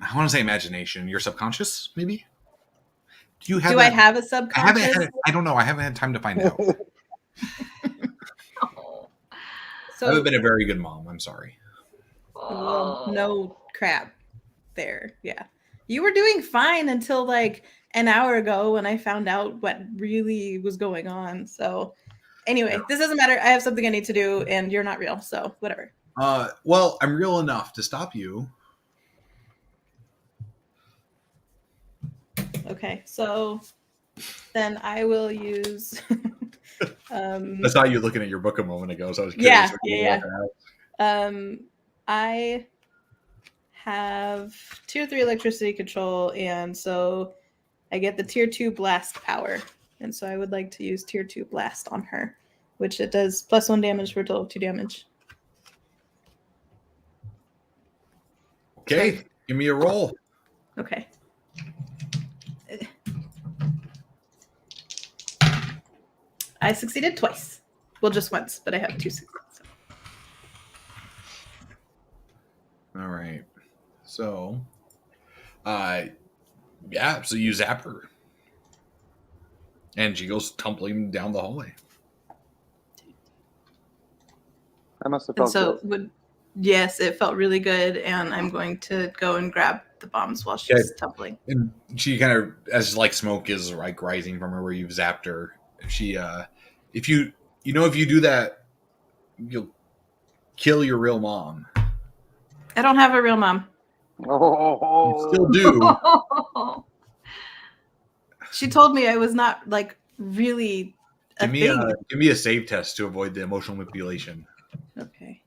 I want to say imagination. Your subconscious, maybe. Do you have? I have a subconscious? I don't know. I haven't had time to find out. So, I haven't been a very good mom. I'm sorry. Well, no crap there. Yeah. You were doing fine until like an hour ago when I found out what really was going on. So anyway, this doesn't matter. I have something I need to do and you're not real. So whatever. Well, I'm real enough to stop you. Okay. So then I will use I saw you looking at your book a moment ago, so I was curious. Yeah. I have tier 3 electricity control, and so I get the tier 2 blast power. And so I would like to use tier 2 blast on her, which it does +1 damage for a total of 2 damage. Okay, give me a roll. Okay. I succeeded twice. Well, just once, but I have 2 successes. So. All right. So, yeah, so you zap her. And she goes tumbling down the hallway. I must have felt good. Yes, it felt really good, and I'm going to go and grab the bombs while she's tumbling. And she kind of, as like smoke is like rising from her where you've zapped her, she, if you do that, you'll kill your real mom. I don't have a real mom. Oh, You still do. She told me I was not like really a thing. Give me a save test to avoid the emotional manipulation. Okay.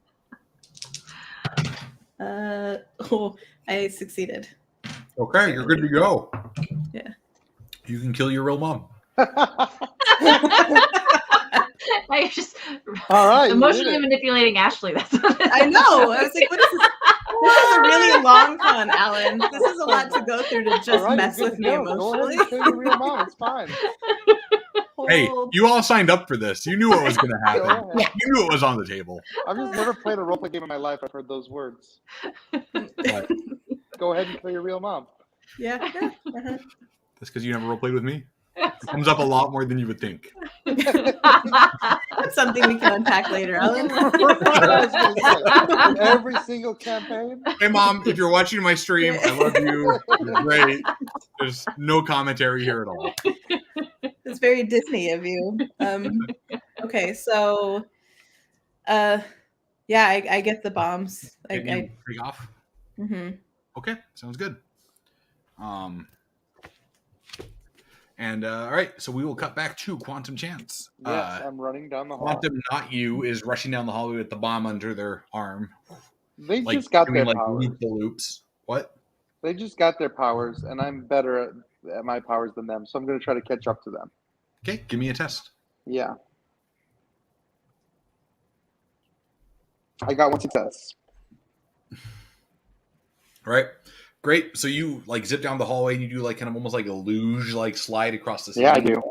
I succeeded. Okay, you're good to go. Yeah. You can kill your real mom. I just all right, emotionally manipulating Ashley. That's what I know. I was like, what is this? This is a really long con, Alan. This is a lot to go through to just mess with me emotionally. Go ahead and kill your real mom. It's fine. Hey, you all signed up for this. You knew what was going to happen. Yeah. You knew it was on the table. I've just never played a roleplay game in my life. I've heard those words. What? Go ahead and kill your real mom. Yeah. That's because you never roleplayed with me. It comes up a lot more than you would think. That's something we can unpack later, Alan. In every single campaign. Hey, Mom, if you're watching my stream, I love you. You're great. There's no commentary here at all. It's very Disney of you. Okay, so, yeah, I get the bombs. I take off. Mm-hmm. Okay, sounds good. And all right, so we will cut back to Quantum Chance. Yes, I'm running down the hall. Quantum, not you, is rushing down the hallway with the bomb under their arm. They just got their powers. Loops. What? They just got their powers, and I'm better at my powers than them, so I'm going to try to catch up to them. Okay, give me a test. Yeah. I got 1 success. All right. Great. So you like zip down the hallway and you do like kind of almost like a luge like slide across the ceiling. Yeah, I do.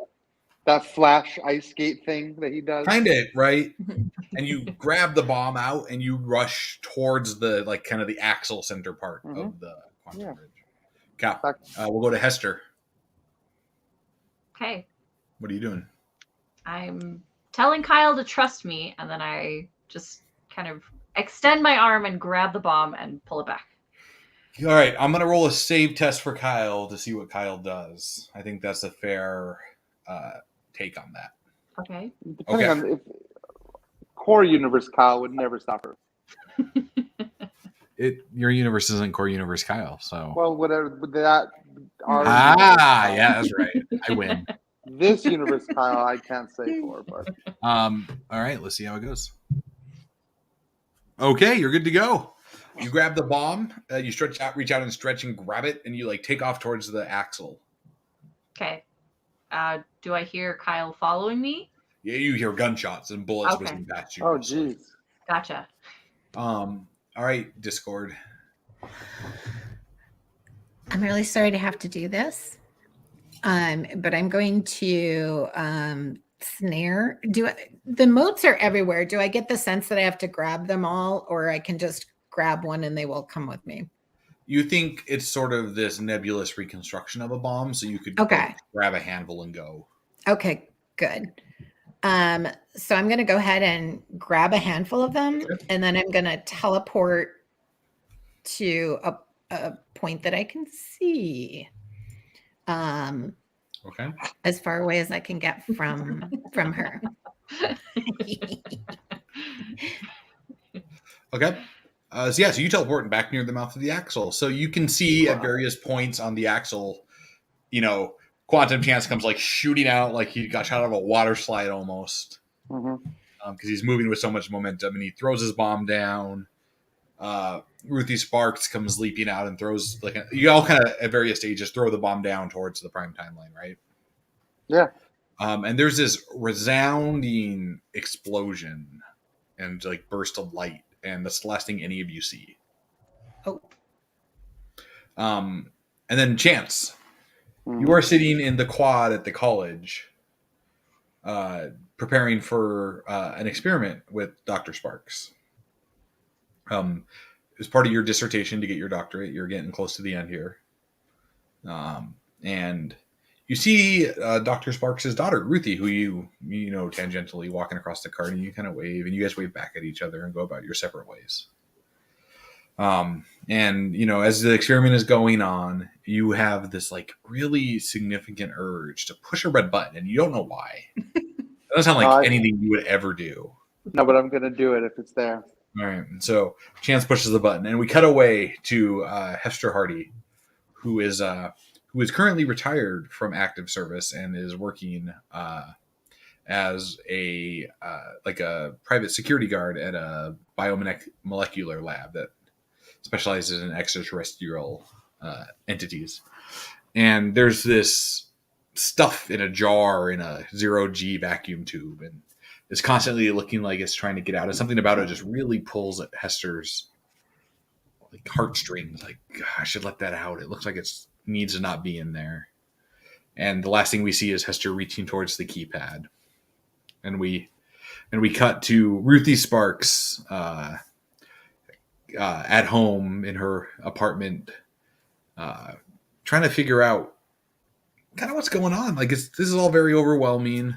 That flash ice skate thing that he does. Kind of, right? And you grab the bomb out and you rush towards the like kind of the axle center part of the quantum bridge. Cap. We'll go to Hester. Okay. What are you doing? I'm telling Kyle to trust me, and then I just kind of extend my arm and grab the bomb and pull it back. All right, I'm going to roll a save test for Kyle to see what Kyle does. I think that's a fair take on that. Okay. Depending on if core universe Kyle would never stop her. Your universe isn't core universe Kyle, so. Well, whatever that. Yeah, that's right. I win. This universe Kyle, I can't say for, but. All right, let's see how it goes. Okay, you're good to go. You grab the bomb, you reach out and stretch and grab it, and you like take off towards the axle. Okay. Do I hear Kyle following me? Yeah, you hear gunshots and bullets whizzing past you. Oh, jeez. Gotcha. All right, Discord. I'm really sorry to have to do this, but I'm going to snare. The motes are everywhere. Do I get the sense that I have to grab them all, or I can just grab one and they will come with me? You think it's sort of this nebulous reconstruction of a bomb, so you could Okay. grab a handful and go. Okay, good. So I'm going to go ahead and grab a handful of them, and then I'm going to teleport to a point that I can see. Okay. As far away as I can get from her. Okay. So you teleport back near the mouth of the axle. So you can see at various points on the axle, Quantum Chance comes like shooting out like he got shot out of a water slide almost. Because he's moving with so much momentum, and he throws his bomb down. Ruthie Sparks comes leaping out and throws you all kind of at various stages throw the bomb down towards the prime timeline, right? Yeah. And there's this resounding explosion and like burst of light, and that's the last thing any of you see. Oh. And then Chance, you are sitting in the quad at the college, preparing for an experiment with Dr. Sparks. As part of your dissertation to get your doctorate, you're getting close to the end here. And you see Dr. Sparks' daughter, Ruthie, who you know tangentially walking across the cart, and you kind of wave, and you guys wave back at each other and go about your separate ways. And as the experiment is going on, you have this like really significant urge to push a red button, and you don't know why. It doesn't sound like anything you would ever do. No, but I'm gonna do it if it's there. All right. So Chance pushes the button, and we cut away to Hester Hardy, who is currently retired from active service and is working as a private security guard at a biomolecular lab that specializes in extraterrestrial entities. And there's this stuff in a jar in a 0G vacuum tube, and it's constantly looking like it's trying to get out. And something about it just really pulls at Hester's like heartstrings. Like, I should let that out. It looks like it needs to not be in there. And the last thing we see is Hester reaching towards the keypad. And we cut to Ruthie Sparks at home in her apartment, trying to figure out kind of what's going on. Like, this is all very overwhelming.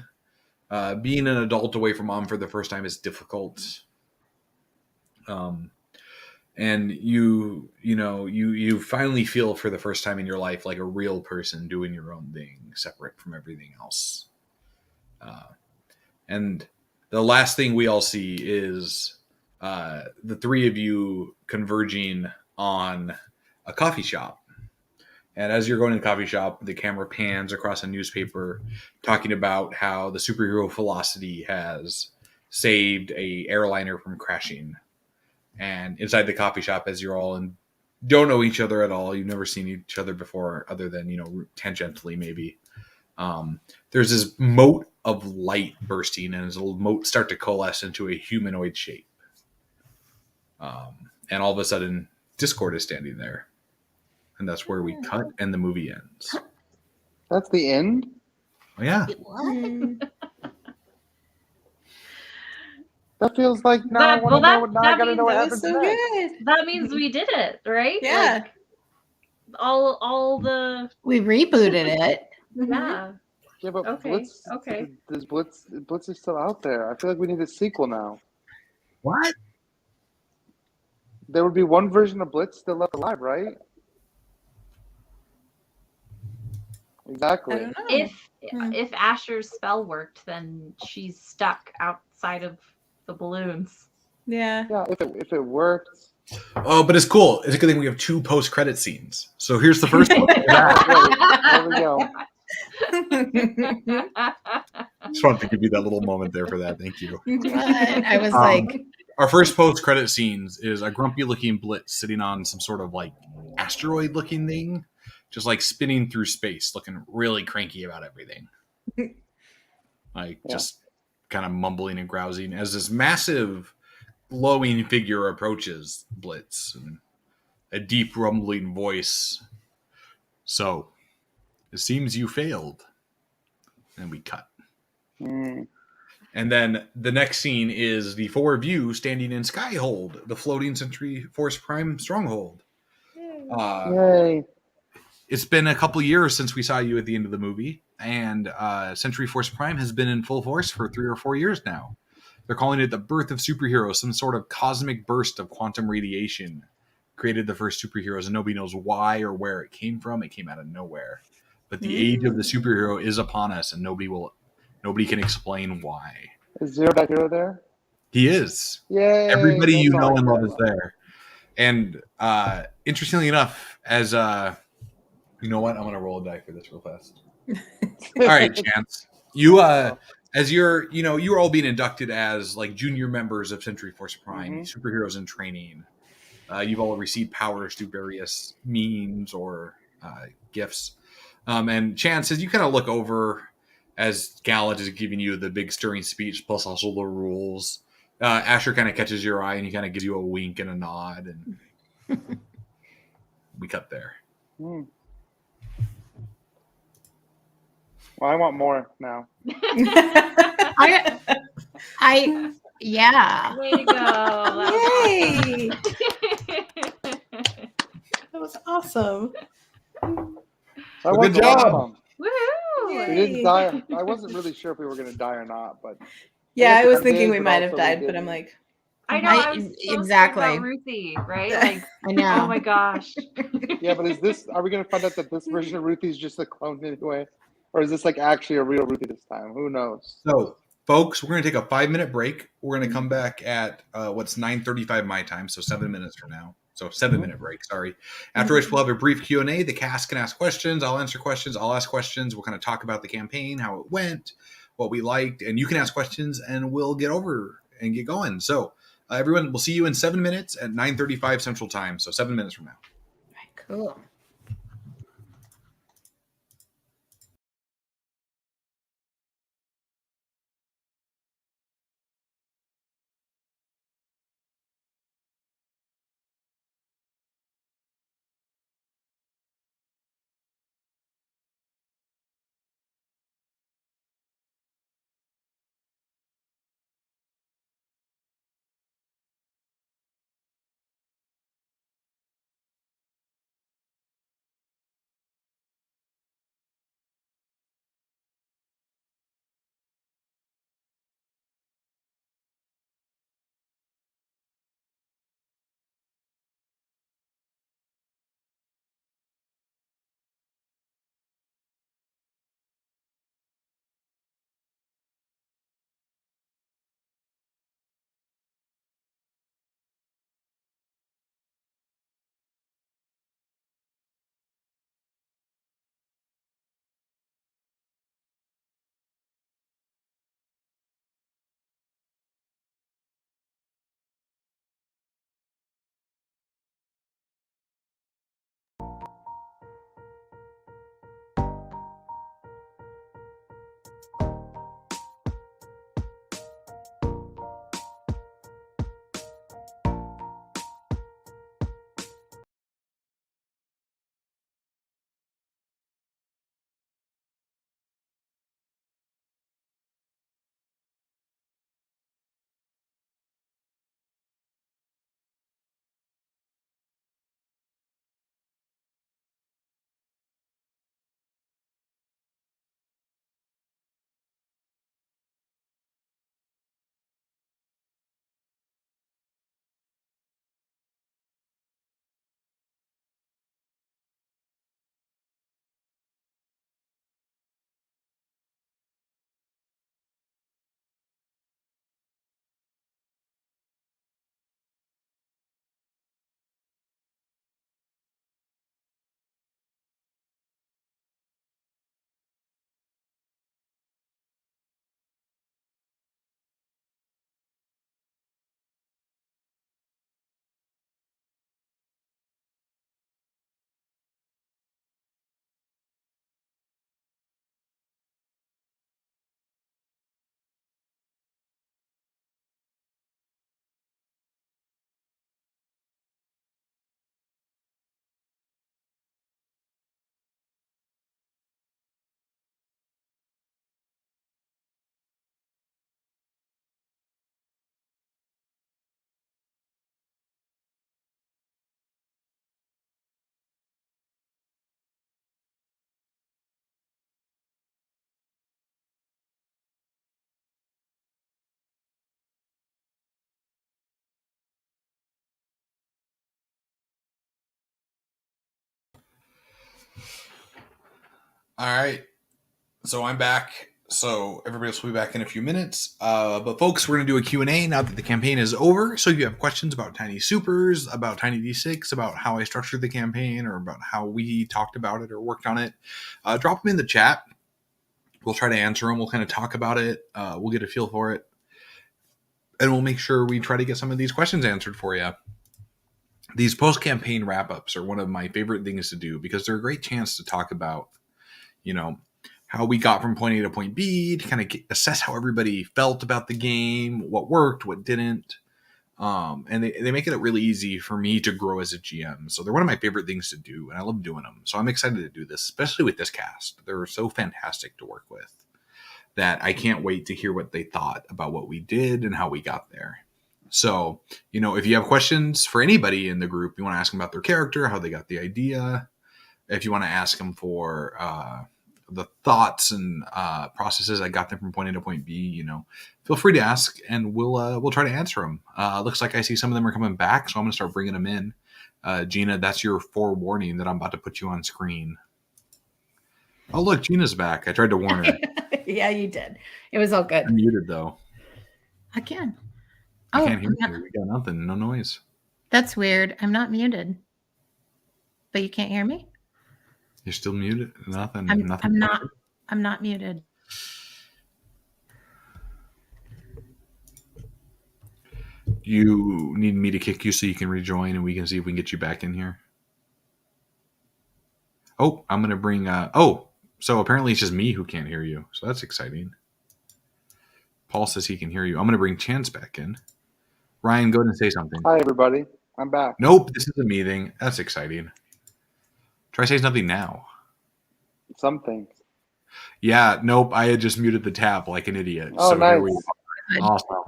Being an adult away from mom for the first time is difficult. And you finally feel for the first time in your life like a real person doing your own thing, separate from everything else. And the last thing we all see is the three of you converging on a coffee shop. And as you're going to the coffee shop, the camera pans across a newspaper talking about how the superhero Velocity has saved a airliner from crashing. And inside the coffee shop, as you're all don't know each other at all, you've never seen each other before other than, tangentially maybe. There's this mote of light bursting, and as a mote start to coalesce into a humanoid shape. And all of a sudden, Discord is standing there. And that's where we cut, and the movie ends. That's the end? Oh, yeah. That feels like now I gotta know what happens so next. good. That means we did it, right? Yeah. Like, all the We rebooted it. yeah. Yeah, but Okay, Blitz, okay. Blitz is still out there. I feel like we need a sequel now. What? There would be one version of Blitz still left alive, right? Exactly. I don't know. If Asher's spell worked, then she's stuck outside of the balloons. Yeah. Yeah, if it worked. Oh, but it's cool. It's a good thing we have 2 post-credit scenes. So here's the first one. There we go. Just wanted to give you that little moment there for that. Thank you. I was like, our first post-credit scenes is a grumpy-looking Blitz sitting on some sort of like asteroid-looking thing, just like spinning through space, looking really cranky about everything. Just kind of mumbling and grousing as this massive glowing figure approaches Blitz, and a deep rumbling voice. So, it seems you failed. And we cut. And then the next scene is the 4 of you standing in Skyhold, the floating Century Force Prime stronghold. Yay. It's been a couple years since we saw you at the end of the movie, and Century Force Prime has been in full force for 3 or 4 years now. They're calling it the birth of superheroes. Some sort of cosmic burst of quantum radiation created the first superheroes, and nobody knows why or where it came from. It came out of nowhere. But the age of the superhero is upon us, and nobody can explain why. Is Zero Dark Hero there? He is. Yay! Everybody That's you all know I and care love is about. there. And interestingly enough, as you know what, I'm gonna roll a die for this real fast. All right, Chance. You as you're all being inducted as like junior members of Century Force Prime, superheroes in training. You've all received powers through various means or gifts. And Chance, as you kind of look over as Gallant is giving you the big stirring speech, plus also the rules, Asher kind of catches your eye and he kind of gives you a wink and a nod, and we cut there. Well, I want more now. Yeah. Way to go. Yay! That was awesome. I Well, good want job. some. Woohoo! We didn't die. I wasn't really sure if we were going to die or not, but Yeah, I was we thinking did, we but might have also we died, but didn't. I'm like, I know. I was so scared about Ruthie, right? Like, I know. oh my gosh. Yeah, but are we going to find out that this version of Ruthie is just a clone anyway? Or is this like actually a real Ruthie this time? Who knows? So, folks, we're going to take a 5-minute break. We're going to come back at what's 9:35 my time, so 7 minutes from now. So 7-minute break, sorry. After which we'll have a brief Q&A. The cast can ask questions. I'll answer questions. I'll ask questions. We'll kind of talk about the campaign, how it went, what we liked, and you can ask questions, and we'll get over and get going. So, everyone, we'll see you in 7 minutes at 9:35 Central Time, so 7 minutes from now. Cool. All right. So I'm back. So everybody else will be back in a few minutes. But folks, we're going to do a Q&A now that the campaign is over. So if you have questions about Tiny Supers, about Tiny D6, about how I structured the campaign, or about how we talked about it or worked on it, drop them in the chat. We'll try to answer them. We'll kind of talk about it. We'll get a feel for it. And we'll make sure we try to get some of these questions answered for you. These post-campaign wrap-ups are one of my favorite things to do because they're a great chance to talk about, how we got from point A to point B, to kind of assess how everybody felt about the game, what worked, what didn't. And they make it really easy for me to grow as a GM. So they're one of my favorite things to do, and I love doing them. So I'm excited to do this, especially with this cast. They're so fantastic to work with that I can't wait to hear what they thought about what we did and how we got there. So, if you have questions for anybody in the group, you want to ask them about their character, how they got the idea. If you want to ask them for the thoughts and processes I got them from point A to point B, feel free to ask, and we'll try to answer them. Looks like I see some of them are coming back, so I'm going to start bringing them in. Gina, that's your forewarning that I'm about to put you on screen. Oh, look, Gina's back. I tried to warn her. Yeah, you did. It was all good. I'm muted, though. Again. I can't hear you. We got nothing. No noise. That's weird. I'm not muted. But you can't hear me? You're still muted? Nothing. I'm not muted. You need me to kick you so you can rejoin and we can see if we can get you back in here. Oh, I'm going to bring... so apparently it's just me who can't hear you. So that's exciting. Paul says he can hear you. I'm going to bring Chance back in. Ryan, go ahead and say something. Hi, everybody. I'm back. Nope, this is a meeting. That's exciting. Try say something now. Some things. Yeah, nope. I had just muted the tab like an idiot. Oh, so nice. Here we are. Awesome.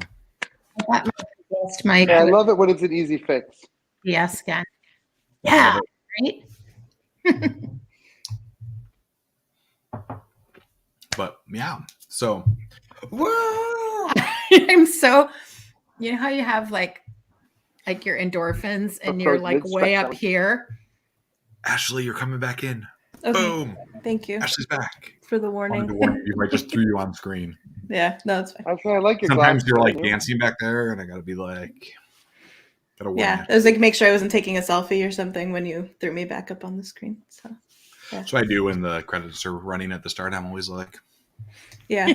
I love it when it's an easy fix. Yes, guy. Yeah, right? But yeah, so whoa! I'm so, how you have like your endorphins and you're like way up here. Ashley, you're coming back in. Okay. Boom. Thank you. Ashley's back. For the warning. I just threw you on screen. Yeah, no, it's fine. I like your Sometimes glasses, you're like dancing back there, and I gotta be like, gotta warn yeah, you. I was like, make sure I wasn't taking a selfie or something when you threw me back up on the screen. So, yeah. So I do when the credits are running at the start. I'm always like, yeah.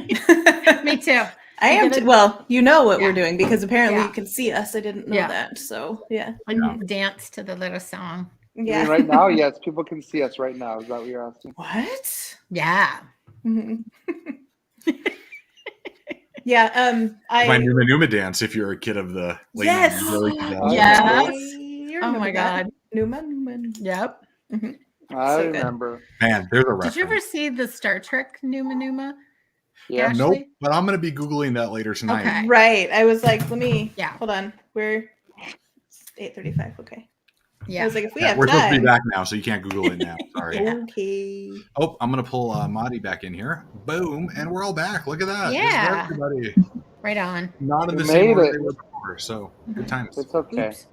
Me too. I am. Well, you know what Yeah. we're doing because apparently Yeah. you can see us. I didn't know that. So, yeah. Like dance to the little song. Yeah. I mean, right now, yes, people can see us right now. Is that what you're asking? What? Yeah. Mm-hmm. Yeah. my Numa dance. If you're a kid of the late Yes. 90s, early 2000s. Yes. Oh my God. Numa. Yep. Mm-hmm. I So good. remember. Man, there's a reference. Did you ever see the Star Trek Numa? Yeah. Ashley? Nope, but I'm going to be Googling that later tonight. Okay. Right. I was like, let me. Yeah. Hold on. We're 8:35. Okay. I Yeah. was like, if we Yeah, have we're supposed to be time. back now, so you can't Google it now. Sorry. Yeah. Okay. Oh, I'm going to pull Madi back in here. Boom, and we're all back. Look at that. Yeah. There's everybody. Right on. Not in We the same made order it. they were before, so good times. It's okay. Oops.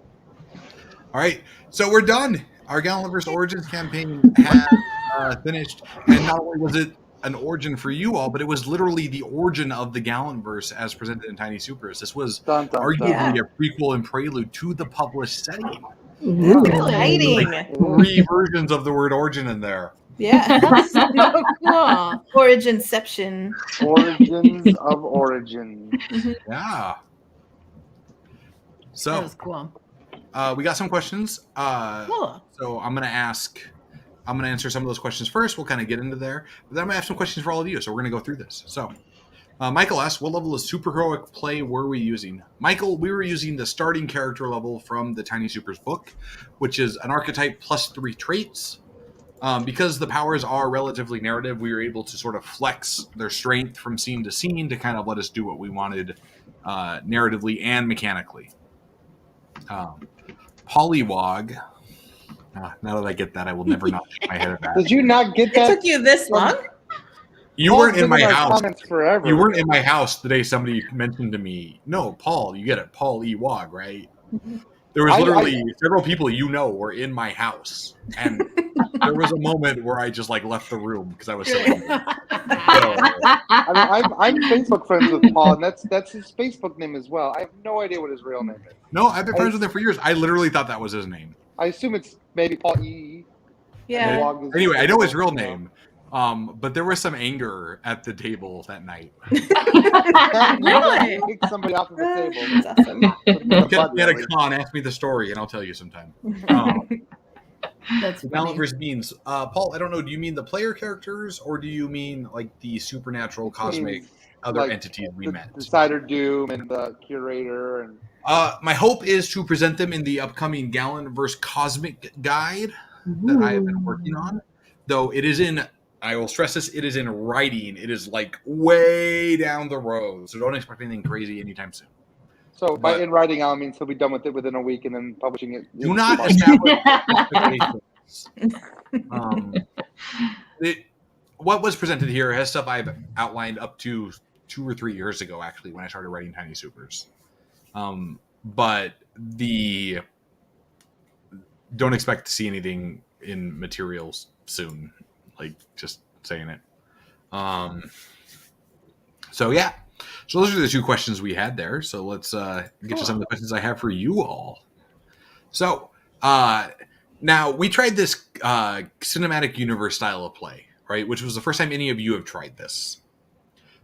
All right, so we're done. Our GALLANTVERSE Origins campaign has finished, and not only was it an origin for you all, but it was literally the origin of the GALLANTVERSE as presented in Tiny Supers. This was arguably a prequel and prelude to the published setting. Exciting. Like 3 versions of the word origin in there. Yeah. That's so cool. Originception. Origins of origin. Yeah. That So was cool. we got some questions. Cool. So I'm going to answer some of those questions first. We'll kind of get into there. But then I'm going to have some questions for all of you. So we're going to go through this. So Michael asks, what level of superheroic play were we using? Michael, we were using the starting character level from the Tiny Supers book, which is an archetype plus 3 traits. Because the powers are relatively narrative, we were able to sort of flex their strength from scene to scene to kind of let us do what we wanted narratively and mechanically. Polywog. Now that I get that, I will never not shake my head at that. Did you not get It that? took you this long? You weren't in my house. Forever. You weren't in my house the day somebody mentioned to me, no, Paul, you get it, Paul E. Wog, right? There was literally several people were in my house. And There was a moment where I just like left the room because I was so angry. I mean, I'm Facebook friends with Paul, and that's his Facebook name as well. I have no idea what his real name is. No, I've been friends with him for years. I literally thought that was his name. I assume it's maybe Paul E. Yeah. Anyway, I know his real name. But there was some anger at the table that night. Really? Kick somebody off of the table. That's awesome. Get a con, ask me the story, and I'll tell you sometime. That's The funny. Gallantvers means, Paul, I don't know, do you mean the player characters, or do you mean like the supernatural, cosmic, other Like entities we met? Decider Doom and the Curator and. My hope is to present them in the upcoming Gallantvers Cosmic Guide that I have been working on. Though it is in, I will stress this, it is in writing. It is like way down the road. So don't expect anything crazy anytime soon. So by in writing, I mean he'll be done with it within a week and then publishing it. Do not establish expectations. What was presented here has stuff I've outlined up to 2 or 3 years ago, actually, when I started writing Tiny Supers. But don't expect to see anything in materials soon. Like, just saying it. So yeah. So those are the 2 questions we had there. So let's get to some of the questions I have for you all. So now we tried this cinematic universe style of play, right? Which was the first time any of you have tried this.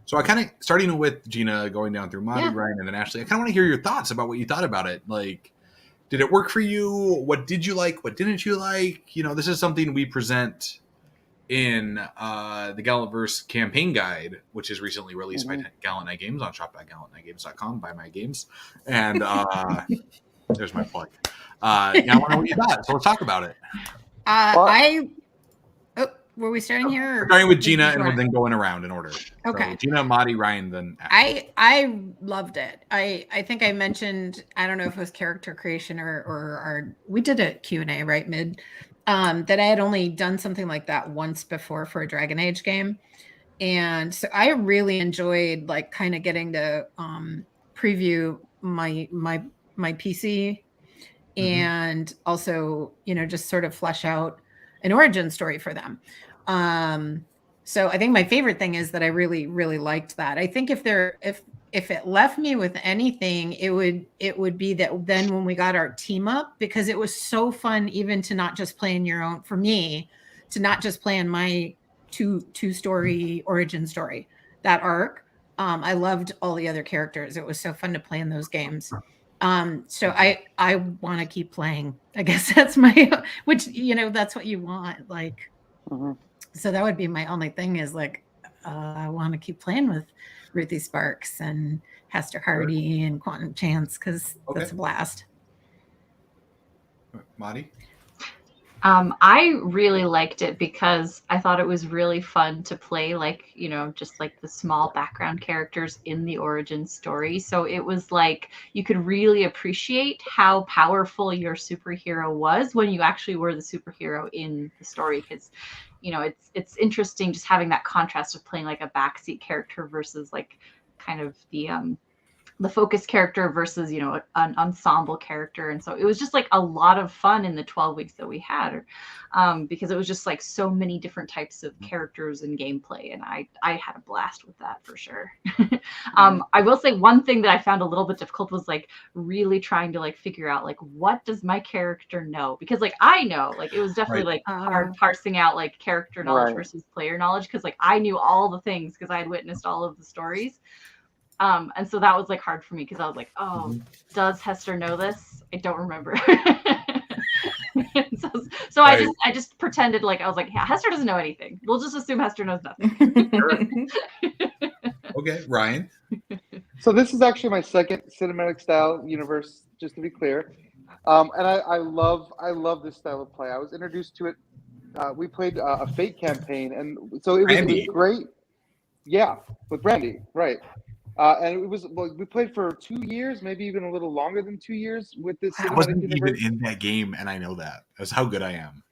So I kind of, starting with Gina, going down through Monty, Ryan, and then Ashley, I kind of want to hear your thoughts about what you thought about it. Like, did it work for you? What did you like? What didn't you like? You know, this is something we present in the Gallantverse campaign guide, which is recently released by Gallant Night Games on shop.gallantnightgames.com. Buy my games. And there's my plug. Now I want to know what you thought. So let's talk about it. Were we starting here? We're starting with Gina and we're then going around in order. Okay. So Gina, Marty, Ryan, then Ashley. I loved it. I think I mentioned, I don't know if it was character creation or our, we did a Q&A, right, mid, that I had only done something like that once before for a Dragon Age game. And so I really enjoyed like kind of getting to preview my PC and also, you know, just sort of flesh out an origin story for them. So I think my favorite thing is that I really, really liked that. I think if it left me with anything, it would be that then when we got our team up, because it was so fun even to not just play in your own, for me, to not just play in my two story origin story, that arc. I loved all the other characters. It was so fun to play in those games. So I want to keep playing. I guess that's my, which, you know, that's what you want. Like, so that would be my only thing is like, I want to keep playing with Ruthie Sparks and Hester Hardy and Quantum Chance because that's a blast. Marty? I really liked it because I thought it was really fun to play, like, you know, just like the small background characters in the origin story. So it was like you could really appreciate how powerful your superhero was when you actually were the superhero in the story. Because, you know, it's interesting just having that contrast of playing like a backseat character versus like kind of the focus character versus, you know, an ensemble character. And so it was just like a lot of fun in the 12 weeks that we had, because it was just like so many different types of characters and gameplay. And I had a blast with that for sure. I will say one thing that I found a little bit difficult was like really trying to like figure out like, what does my character know? Because like, I know, like it was definitely like hard parsing out like character knowledge versus player knowledge. Cause like I knew all the things because I had witnessed all of the stories. And so that was like hard for me because I was like, oh, does Hester know this? I don't remember. so I just pretended like I was like, yeah, Hester doesn't know anything. We'll just assume Hester knows nothing. Okay, Ryan. So this is actually my second cinematic style universe, just to be clear. And I love this style of play. I was introduced to it. We played a Fate campaign, and so it was great. Yeah, with Brandy, right. And it was, well, we played for 2 years, maybe even a little longer than 2 years with this. I wasn't even in that game, and I know that. That's how good I am.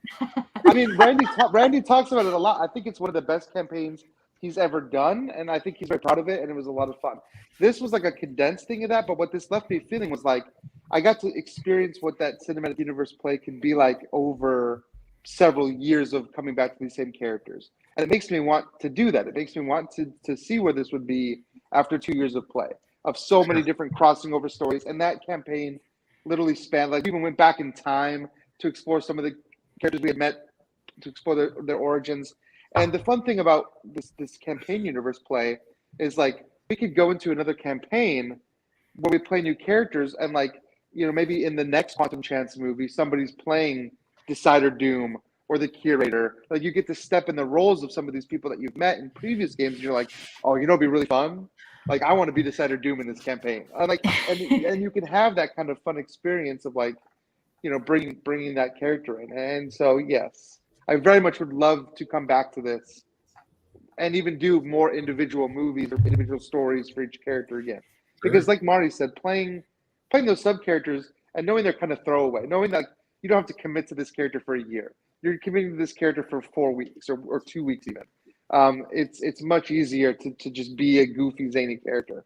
I mean, Randy talks about it a lot. I think it's one of the best campaigns he's ever done, and I think he's very proud of it, and it was a lot of fun. This was like a condensed thing of that, but what this left me feeling was like I got to experience what that cinematic universe play can be like over several years of coming back to these same characters. And it makes me want to do that. It makes me want to see where this would be after 2 years of play, of so many different crossing over stories. And that campaign literally spanned, like, we even went back in time to explore some of the characters we had met, to explore their origins. And the fun thing about this campaign universe play is, like, we could go into another campaign where we play new characters, and, like, you know, maybe in the next Quantum Chance movie, somebody's playing Decider Doom or the Curator. Like, you get to step in the roles of some of these people that you've met in previous games, and you're like, oh, you know, it'd be really fun. Like, I want to be Decider Doom in this campaign. And you can have that kind of fun experience of, like, you know, bringing that character in. And so, yes, I very much would love to come back to this and even do more individual movies or individual stories for each character again. Because, like Marty said, playing those sub characters and knowing they're kind of throwaway, knowing that you don't have to commit to this character for a year. You're committing to this character for 4 weeks or 2 weeks even. It's much easier to just be a goofy, zany character.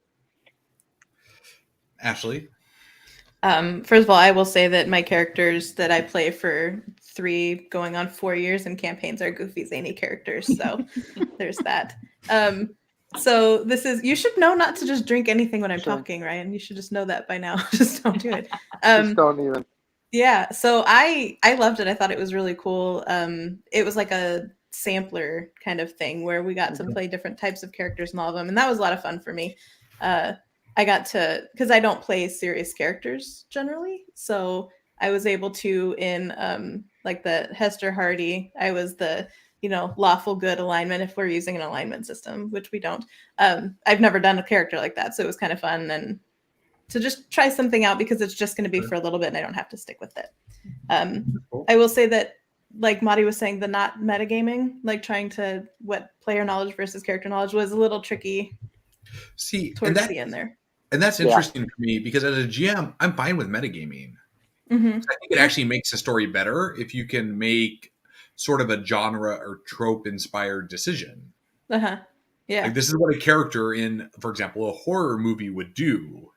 Ashley? First of all, I will say that my characters that I play for 3 going on 4 years in campaigns are goofy, zany characters. So there's that. So this is, you should know not to just drink anything when I'm talking, Ryan. You should just know that by now. Just don't do it. Just don't even. Yeah, so I loved it. I thought it was really cool. It was like a sampler kind of thing where we got to play different types of characters and all of them, and that was a lot of fun for me. I got to, because I don't play serious characters generally, so I was able to, in like the Hester Hardy, I was the, you know, lawful good alignment if we're using an alignment system, which we don't. I've never done a character like that, so it was kind of fun and to just try something out because it's just going to be for a little bit and I don't have to stick with it. I will say that, like Madi was saying, the not metagaming, like trying to what player knowledge versus character knowledge was a little tricky. See, towards the end there. And that's interesting for me because as a GM, I'm fine with metagaming. I think it actually makes the story better if you can make sort of a genre or trope inspired decision. Yeah. Like, this is what a character in, for example, a horror movie would do.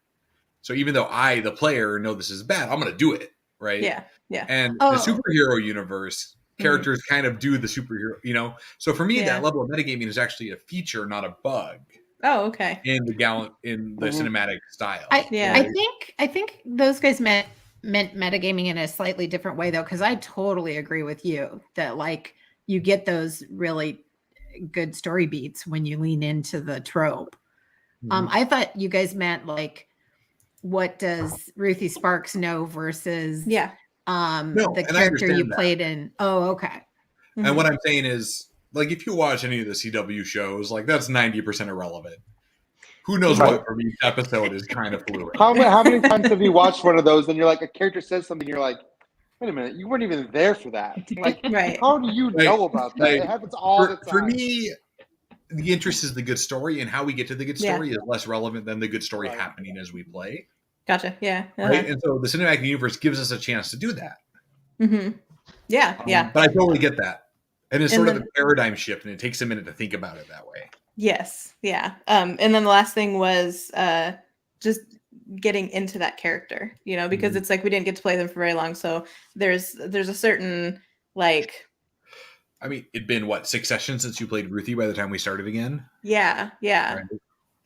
So even though I, the player, know this is bad, I'm going to do it, right? Yeah. And the superhero universe, characters kind of do the superhero, you know? So for me, that level of metagaming is actually a feature, not a bug. Oh, okay. In the cinematic style. I think those guys meant metagaming in a slightly different way, though, because I totally agree with you that, like, you get those really good story beats when you lean into the trope. I thought you guys meant, like, what does Ruthie Sparks know versus the character you played in. Oh, okay. And what I'm saying is, like, if you watch any of the CW shows, like, that's 90% irrelevant. Who knows what from each episode is kind of fluid. How many times have you watched one of those and you're like, a character says something, you're like, wait a minute, you weren't even there for that. Like, how do you know about that? It happens all the time. For me, the interest is the good story, and how we get to the good story is less relevant than the good story happening as we play. Gotcha. Yeah. Right? And so the cinematic universe gives us a chance to do that. Yeah. But I totally get that. And it's sort of a paradigm shift, and it takes a minute to think about it that way. Yes. Yeah. And then the last thing was just getting into that character, you know, because it's like we didn't get to play them for very long. So there's a certain, like, I mean, it'd been 6 sessions since you played Ruthie by the time we started again? Yeah. Right.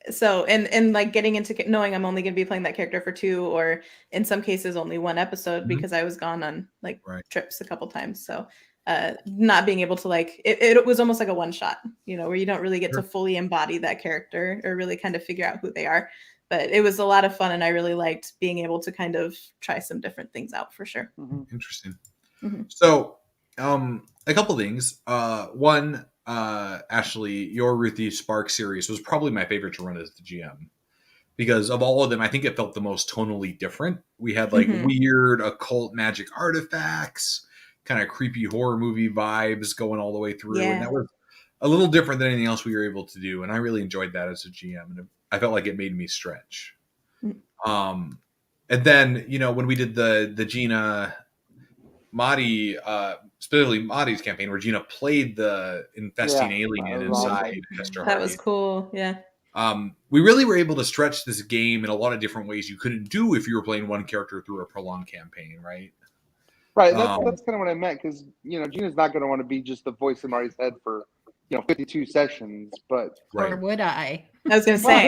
So, and like getting into knowing I'm only going to be playing that character for 2, or in some cases only 1 episode because I was gone on like trips a couple times. So not being able to, like, it was almost like a one shot, you know, where you don't really get to fully embody that character or really kind of figure out who they are. But it was a lot of fun, and I really liked being able to kind of try some different things out for sure. Interesting. So a couple things. One, Ashley, your Ruthie Sparks series was probably my favorite to run as the GM. Because of all of them, I think it felt the most tonally different. We had like weird occult magic artifacts, kind of creepy horror movie vibes going all the way through. And that was a little different than anything else we were able to do. And I really enjoyed that as a GM. And I felt like it made me stretch. And then, you know, when we did the Gina Madi, specifically Madi's campaign, where Gina played the infesting alien inside Hester Hardy. That was cool. Yeah. We really were able to stretch this game in a lot of different ways you couldn't do if you were playing one character through a prolonged campaign, right? Right, that's kind of what I meant, because Gina's not going to want to be just the voice in Mari's head for 52 sessions, but or would I? I was going to say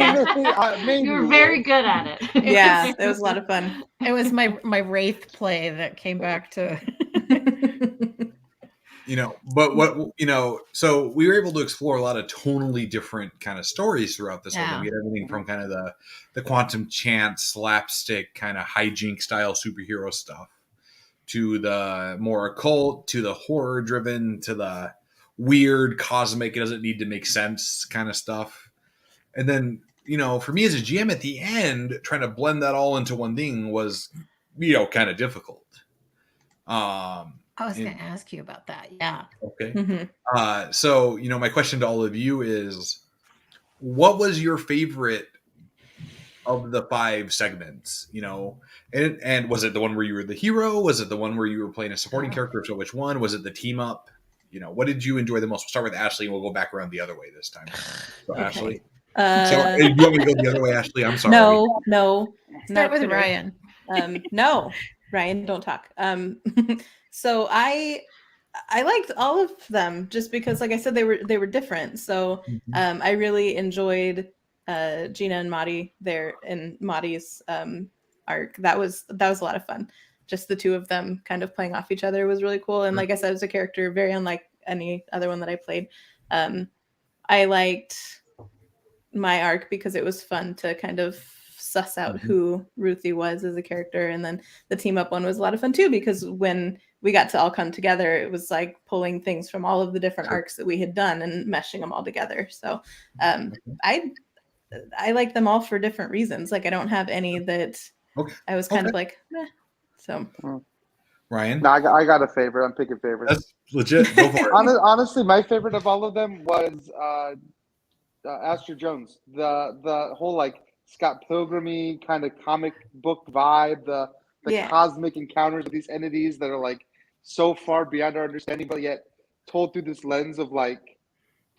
maybe you were very good at it. Yeah, it was a lot of fun. It was my Wraith play that came back to. But so we were able to explore a lot of tonally different kind of stories throughout this whole thing. We had everything from kind of the quantum chant slapstick kind of hijink style superhero stuff to the more occult, to the horror driven, to the weird cosmic, it doesn't need to make sense kind of stuff. And then, for me as a GM at the end, trying to blend that all into one thing was, kind of difficult. I was going to ask you about that. Yeah. Okay. Mm-hmm. So, my question to all of you is, what was your favorite of the 5 segments? And was it the one where you were the hero? Was it the one where you were playing a supporting character? So which one? Was it the team up? What did you enjoy the most? We'll start with Ashley and we'll go back around the other way this time. So okay. Ashley. So do you want me to go the other way, Ashley? I'm sorry. No. Start with Ryan. No, Ryan, don't talk. So I liked all of them just because, like I said, they were different. So I really enjoyed Gina and Madi there in Madi's arc. That was a lot of fun. Just the two of them kind of playing off each other was really cool. And like I said, it was a character very unlike any other one that I played. I liked my arc because it was fun to kind of suss out who Ruthie was as a character. And then the team up one was a lot of fun too, because when we got to all come together, it was like pulling things from all of the different arcs that we had done and meshing them all together. So I like them all for different reasons. Like I don't have any that I was kind of like, meh. So Ryan? No, I got a favorite. I'm picking favorites. That's legit. Go for it. Honestly, my favorite of all of them was Astra Jones. The whole like Scott Pilgrim-y kind of comic book vibe, the cosmic encounters of these entities that are like so far beyond our understanding, but yet told through this lens of like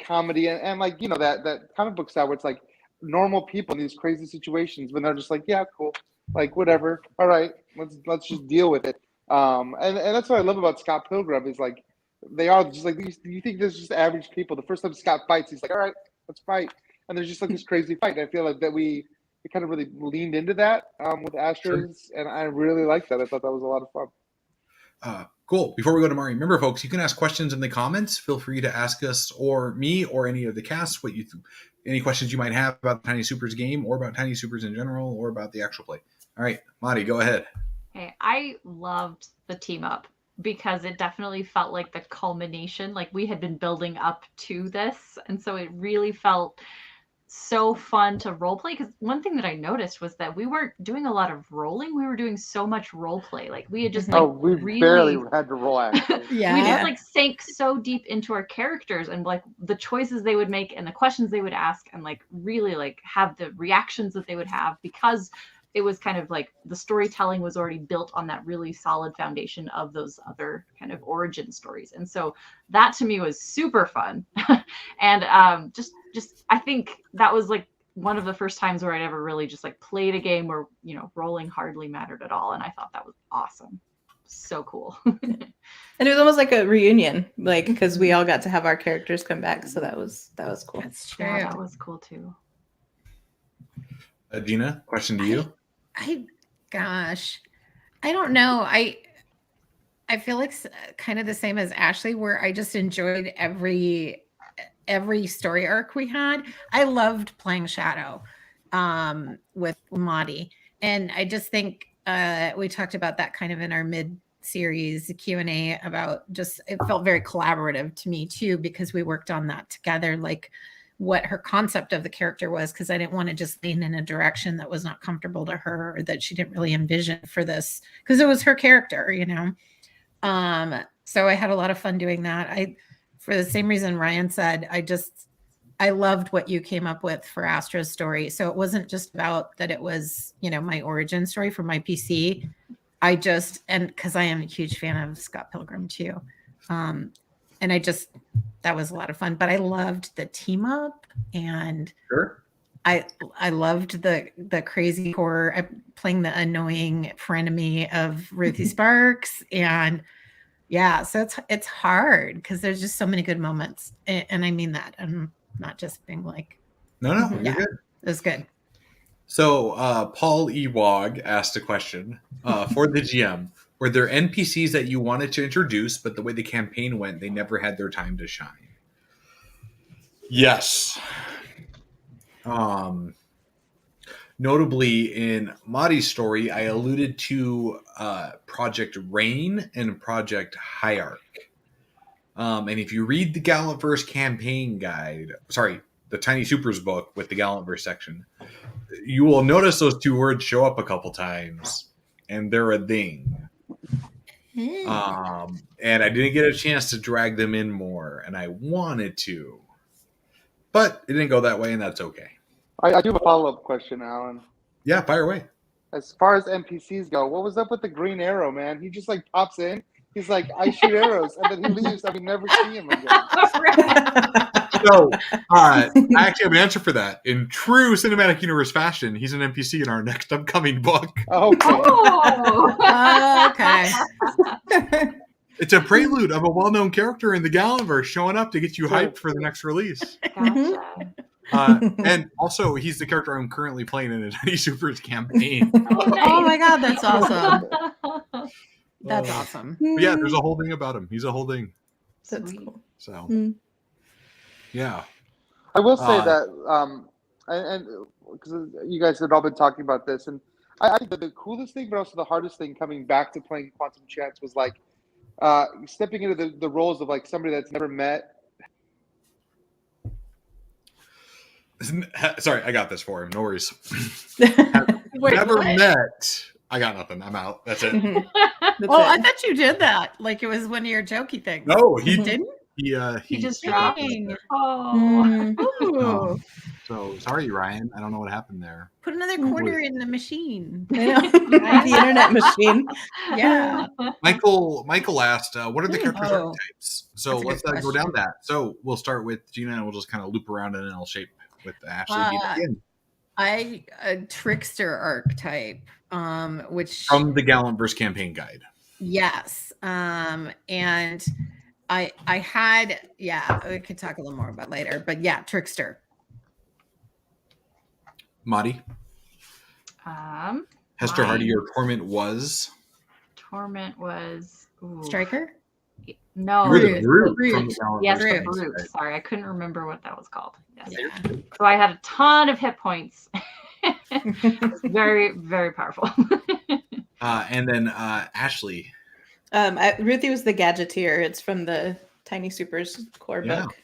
comedy and like that comic book style where it's like normal people in these crazy situations when they're just like, yeah, cool, like whatever, all right, let's just deal with it. And that's what I love about Scott Pilgrim is like they are just like you think there's just average people. The first time Scott fights, he's like, all right, let's fight, and there's just like this crazy fight. And I feel like that we kind of really leaned into that with Astros, and I really liked that. I thought that was a lot of fun. Cool. Before we go to Mari, remember, folks, you can ask questions in the comments. Feel free to ask us or me or any of the cast any questions you might have about the Tiny Supers game or about Tiny Supers in general or about the actual play. All right, Mari, go ahead. Okay, I loved the team up because it definitely felt like the culmination. Like we had been building up to this, and so it really felt so fun to role play. Because one thing that I noticed was that we weren't doing a lot of rolling. We were doing so much role play. Like we had just we really barely had to roll actually. Yeah. We just like sank so deep into our characters and like the choices they would make and the questions they would ask and like really like have the reactions that they would have, because it was kind of like the storytelling was already built on that really solid foundation of those other kind of origin stories. And so that to me was super fun. And just I think that was like one of the first times where I'd ever really just like played a game where, rolling hardly mattered at all. And I thought that was awesome. So cool. And it was almost like a reunion, like, because we all got to have our characters come back. So that was cool. That's true. Yeah, that was cool too. Dina, question to you. I don't know. I feel like kind of the same as Ashley, where I just enjoyed every story arc we had. I loved playing Shadow with Madi, and I just think we talked about that kind of in our mid-series Q&A about just it felt very collaborative to me too, because we worked on that together, like what her concept of the character was, because I didn't want to just lean in a direction that was not comfortable to her or that she didn't really envision for this, because it was her character, so I had a lot of fun doing that. For the same reason Ryan said, I loved what you came up with for Astra's story. So it wasn't just about that it was, my origin story for my PC. And because I am a huge fan of Scott Pilgrim too. And that was a lot of fun, but I loved the team up and I loved the crazy horror, playing the annoying frenemy of Ruthie Sparks, and yeah, so it's hard because there's just so many good moments, and I mean that. I'm not just being like, No, you're yeah, good. it was good. So Paul Ewog asked a question for the GM. Were there NPCs that you wanted to introduce, but the way the campaign went, they never had their time to shine? Yes. Notably, in Mari's story, I alluded to Project Rain and Project Hierarch. And if you read the Gallantverse campaign guide, the Tiny Supers book with the Gallantverse section, you will notice those two words show up a couple times, and they're a thing. And I didn't get a chance to drag them in more, and I wanted to. But it didn't go that way, and that's okay. I do have a follow-up question, Alan. Yeah, fire away. As far as NPCs go, what was up with the Green Arrow, man? He just like pops in. He's like, I shoot arrows, and then he leaves, and we never see him again. So, I actually have an answer for that. In true cinematic universe fashion, he's an NPC in our next upcoming book. Okay. Okay. It's a prelude of a well-known character in the Gallantverse showing up to get you hyped for the next release. Gotcha. And also, he's the character I'm currently playing in a Tiny Supers campaign. Oh my god, that's awesome. That's awesome. But yeah, there's a whole thing about him. He's a whole thing. That's cool. So, yeah. I will say that, and because you guys had all been talking about this, and I think that the coolest thing, but also the hardest thing coming back to playing Quantum Chance was like stepping into the roles of like somebody that's never met. Sorry, I got this for him. No worries. Wait, Never what? met. I got nothing. I'm out. That's it. I thought you did that. Like it was one of your jokey things. No, he didn't. He just dropped. Dang. Oh. Ooh. So sorry, Ryan. I don't know what happened there. Put another quarter in the machine. I know. The internet machine. Yeah. Michael asked, what are the characters' archetypes? So That's a let's good go down question. that. So we'll start with Gina, and we'll just kind of loop around, and then I'll shape with Ashley. Begin. A trickster archetype, which From the Gallantverse campaign guide. yes, and I had we could talk a little more about later, but yeah, trickster. Madi. Hester Hardy, your Torment was? Torment was... Ooh. Striker? No. You were the brute. Brute. From the Gallantverse Yes, the campaign brute. guide. Sorry, I couldn't remember what that was called. Yes. Yeah. So I had a ton of hit points. Very, very powerful. And then Ashley. Ruthie was the gadgeteer. It's from the Tiny Supers core book.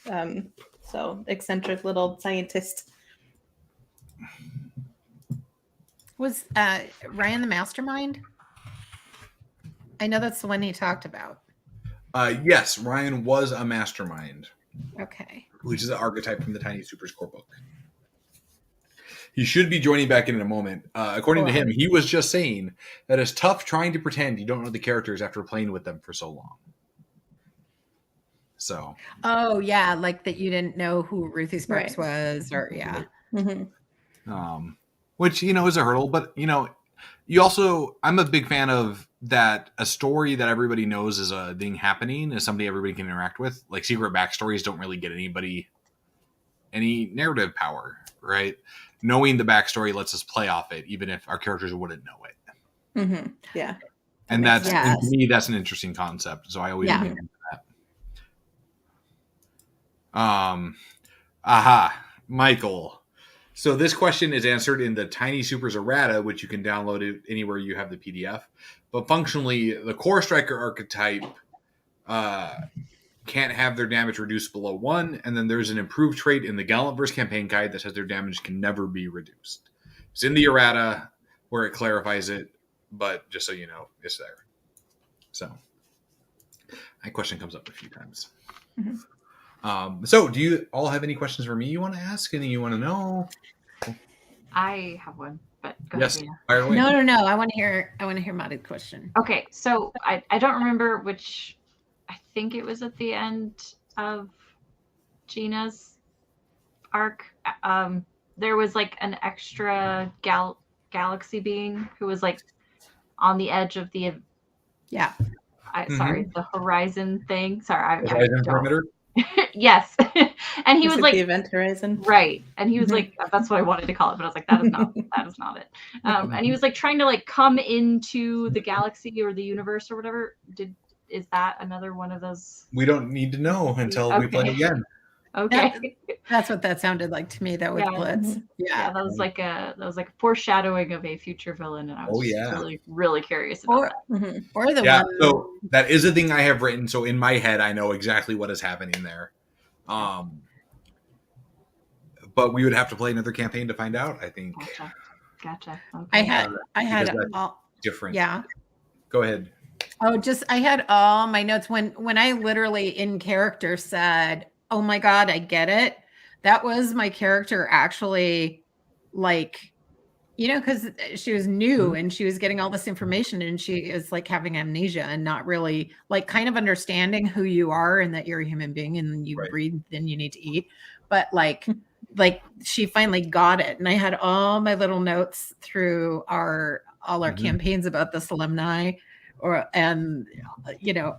So eccentric little scientist. Was Ryan the mastermind? I know that's the one he talked about. Yes, Ryan was a mastermind. Okay. Which is an archetype from the Tiny Supers core book. He should be joining back in a moment. According to him, he was just saying that it's tough trying to pretend you don't know the characters after playing with them for so long. So. Oh yeah, like that you didn't know who Ruthie Sparks was, or yeah. Mm-hmm. Which is a hurdle, but you also, I'm a big fan of that. A story that everybody knows is a thing happening is somebody everybody can interact with. Like secret backstories don't really get anybody any narrative power, right? Knowing the backstory lets us play off it, even if our characters wouldn't know it. Mm-hmm. Yeah. And and to me, that's an interesting concept. So I always get into that. Michael. So this question is answered in the Tiny Supers errata, which you can download it anywhere you have the PDF. But functionally, the core striker archetype can't have their damage reduced below 1, and then there's an improved trait in the Gallantverse campaign guide that says their damage can never be reduced. It's in the errata where it clarifies it, but just so you know, it's there. So that question comes up a few times. Mm-hmm. So do you all have any questions for me you want to ask? Anything you want to know? I have one, but go yes. ahead. Fire away. No. I want to hear Madi's question. Okay, so I don't remember which. I think it was at the end of Gina's arc. there was like an extra galaxy being who was like on the edge of the sorry, the horizon thing. Sorry, the horizon perimeter. Yes. And he was like the event horizon. Right. And he was like, that's what I wanted to call it, but I was like, that is not it. And he was like trying to like come into the galaxy or the universe or whatever. Is that another one of those? We don't need to know until we play again. Okay. That's what that sounded like to me, though, with Blitz. Yeah, that was like a foreshadowing of a future villain, and I was really, really curious about that. Or the one. So that is a thing I have written. So in my head, I know exactly what is happening there. But we would have to play another campaign to find out, I think. Gotcha. Okay. I had all different. Yeah. Go ahead. Oh, I had all my notes when I literally in character said, "Oh my God, I get it." That was my character actually, like, because she was new and she was getting all this information and she is like having amnesia and not really like kind of understanding who you are and that you're a human being and you breathe and you need to eat. But like she finally got it. And I had all my little notes through all our campaigns about this alumni and